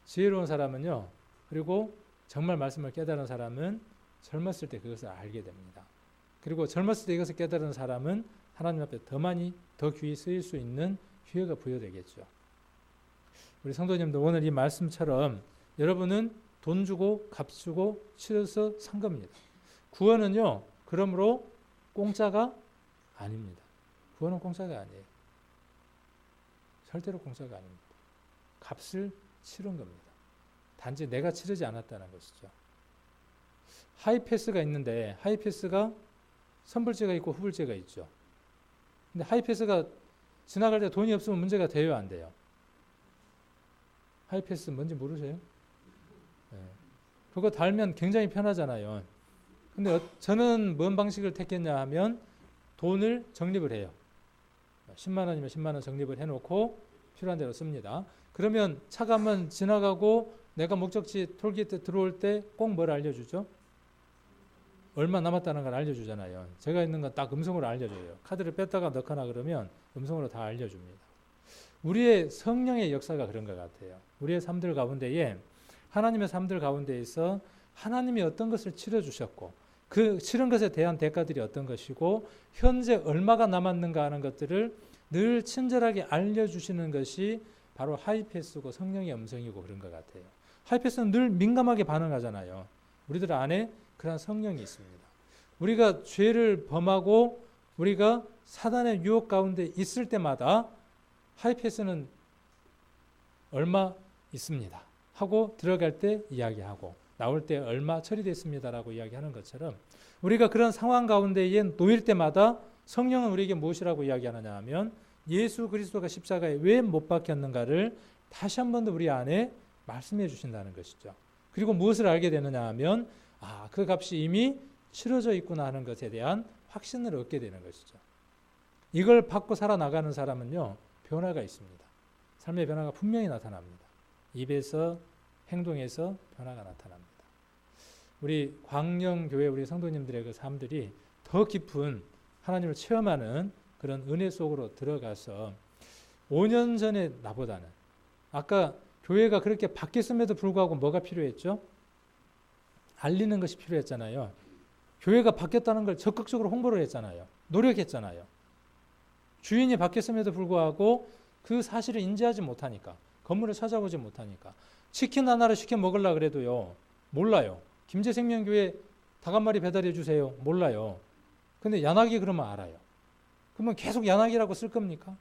지혜로운 사람은요. 그리고 정말 말씀을 깨달은 사람은 젊었을 때 그것을 알게 됩니다. 그리고 젊었을 때 이것을 깨달은 사람은 하나님 앞에 더 많이 더 귀히 쓰일 수 있는 기회가 부여되겠죠. 우리 성도님들 오늘 이 말씀처럼 여러분은 돈 주고 값 주고 치러서 산 겁니다. 구원은요. 그러므로 공짜가 아닙니다. 구원은 공짜가 아니에요. 절대로 공짜가 아닙니다. 값을 치른 겁니다. 단지 내가 치르지 않았다는 것이죠. 하이패스가 있는데 하이패스가 선불제가 있고 후불제가 있죠. 근데 하이패스가 지나갈 때 돈이 없으면 문제가 돼요, 안 돼요? 하이패스 뭔지 모르세요? 네. 그거 달면 굉장히 편하잖아요. 근데 저는 뭔 방식을 택했냐 하면 돈을 적립을 해요. 10만 원이면 10만 원 적립을 해놓고 필요한 대로 씁니다. 그러면 차가 한번 지나가고 내가 목적지 톨게이트 들어올 때 꼭 뭘 알려주죠? 얼마 남았다는 걸 알려주잖아요. 제가 있는 건 딱 음성으로 알려줘요. 카드를 뺐다가 넣거나 그러면 음성으로 다 알려줍니다. 우리의 성령의 역사가 그런 것 같아요. 우리의 삶들 가운데에 하나님의 삶들 가운데에서 하나님이 어떤 것을 치러주셨고 그 치른 것에 대한 대가들이 어떤 것이고 현재 얼마가 남았는가 하는 것들을 늘 친절하게 알려주시는 것이 바로 하이패스고 성령의 음성이고 그런 것 같아요. 하이패스는 늘 민감하게 반응하잖아요. 우리들 안에 그런 성령이 있습니다. 우리가 죄를 범하고 우리가 사단의 유혹 가운데 있을 때마다 하이패스는 얼마 있습니다 하고 들어갈 때 이야기하고 나올 때 얼마 처리됐습니다라고 이야기하는 것처럼 우리가 그런 상황 가운데에 놓일 때마다 성령은 우리에게 무엇이라고 이야기하느냐 하면 예수 그리스도가 십자가에 왜 못 박혔는가를 다시 한 번 더 우리 안에 말씀해 주신다는 것이죠. 그리고 무엇을 알게 되느냐 하면 그 값이 이미 치러져 있구나 하는 것에 대한 확신을 얻게 되는 것이죠. 이걸 받고 살아나가는 사람은요. 변화가 있습니다. 삶의 변화가 분명히 나타납니다. 입에서 행동에서 변화가 나타납니다. 우리 광령교회 우리 성도님들의 그 삶들이 더 깊은 하나님을 체험하는 그런 은혜 속으로 들어가서 5년 전에 나보다는 아까 교회가 그렇게 바뀌었음에도 불구하고 뭐가 필요했죠? 알리는 것이 필요했잖아요. 교회가 바뀌었다는 걸 적극적으로 홍보를 했잖아요. 노력했잖아요. 주인이 바뀌었음에도 불구하고 그 사실을 인지하지 못하니까 건물을 찾아보지 못하니까 치킨 하나를 시켜 먹으려고 그래도요. 몰라요. 김제생명교회 닭 한 마리 배달해 주세요. 몰라요. 근데 야나기 그러면 알아요. 그러면 계속 야나기라고 쓸 겁니까?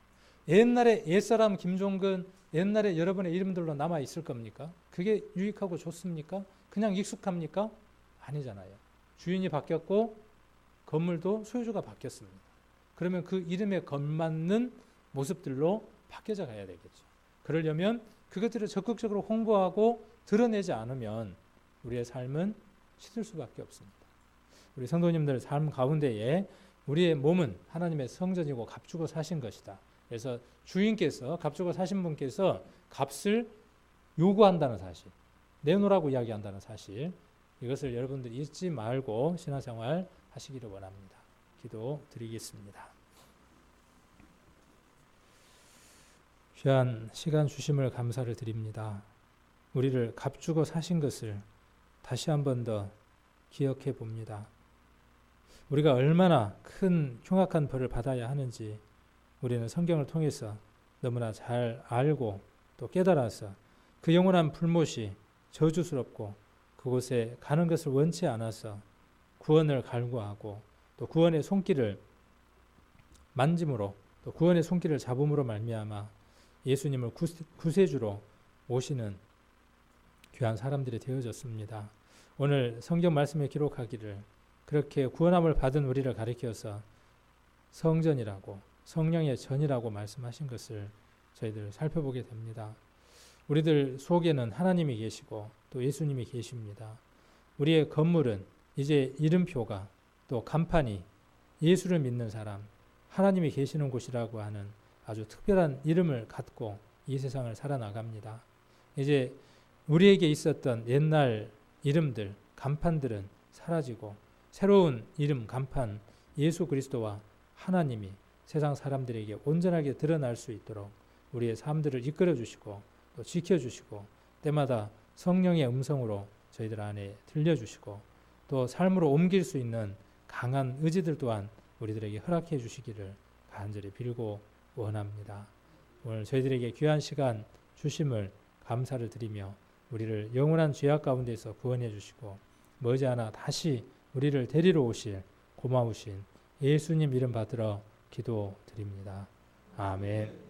옛날에 옛사람 김종근 옛날에 여러분의 이름들로 남아 있을 겁니까? 그게 유익하고 좋습니까? 그냥 익숙합니까? 아니잖아요. 주인이 바뀌었고 건물도 소유주가 바뀌었습니다. 그러면 그 이름에 걸맞는 모습들로 바뀌어져 가야 되겠죠. 그러려면 그것들을 적극적으로 홍보하고 드러내지 않으면 우리의 삶은 시들 수밖에 없습니다. 우리 성도님들 삶 가운데에 우리의 몸은 하나님의 성전이고 값주고 사신 것이다. 그래서 주인께서 값주고 사신 분께서 값을 요구한다는 사실, 내놓으라고 이야기한다는 사실, 이것을 여러분들 잊지 말고 신앙생활 하시기를 원합니다. 기도 드리겠습니다. 귀한 시간 주심을 감사를 드립니다. 우리를 값주고 사신 것을 다시 한 번 더 기억해 봅니다. 우리가 얼마나 큰 흉악한 벌을 받아야 하는지 우리는 성경을 통해서 너무나 잘 알고 또 깨달아서 그 영원한 불못이 저주스럽고 그곳에 가는 것을 원치 않아서 구원을 갈구하고 또 구원의 손길을 만짐으로 또 구원의 손길을 잡음으로 말미암아 예수님을 구세주로 모시는 귀한 사람들이 되어졌습니다. 오늘 성경 말씀에 기록하기를 그렇게 구원함을 받은 우리를 가리켜서 성전이라고 성령의 전이라고 말씀하신 것을 저희들 살펴보게 됩니다. 우리들 속에는 하나님이 계시고 또 예수님이 계십니다. 우리의 건물은 이제 이름표가 또 간판이 예수를 믿는 사람, 하나님이 계시는 곳이라고 하는 아주 특별한 이름을 갖고 이 세상을 살아나갑니다. 이제 우리에게 있었던 옛날 이름들, 간판들은 사라지고 새로운 이름, 간판, 예수 그리스도와 하나님이 세상 사람들에게 온전하게 드러날 수 있도록 우리의 삶들을 이끌어 주시고 또 지켜주시고 때마다 성령의 음성으로 저희들 안에 들려주시고 또 삶으로 옮길 수 있는 강한 의지들 또한 우리들에게 허락해 주시기를 간절히 빌고 원합니다. 오늘 저희들에게 귀한 시간 주심을 감사를 드리며 우리를 영원한 죄악 가운데서 구원해 주시고 머지않아 다시 우리를 데리러 오실 고마우신 예수님 이름 받들어 기도드립니다. 아멘.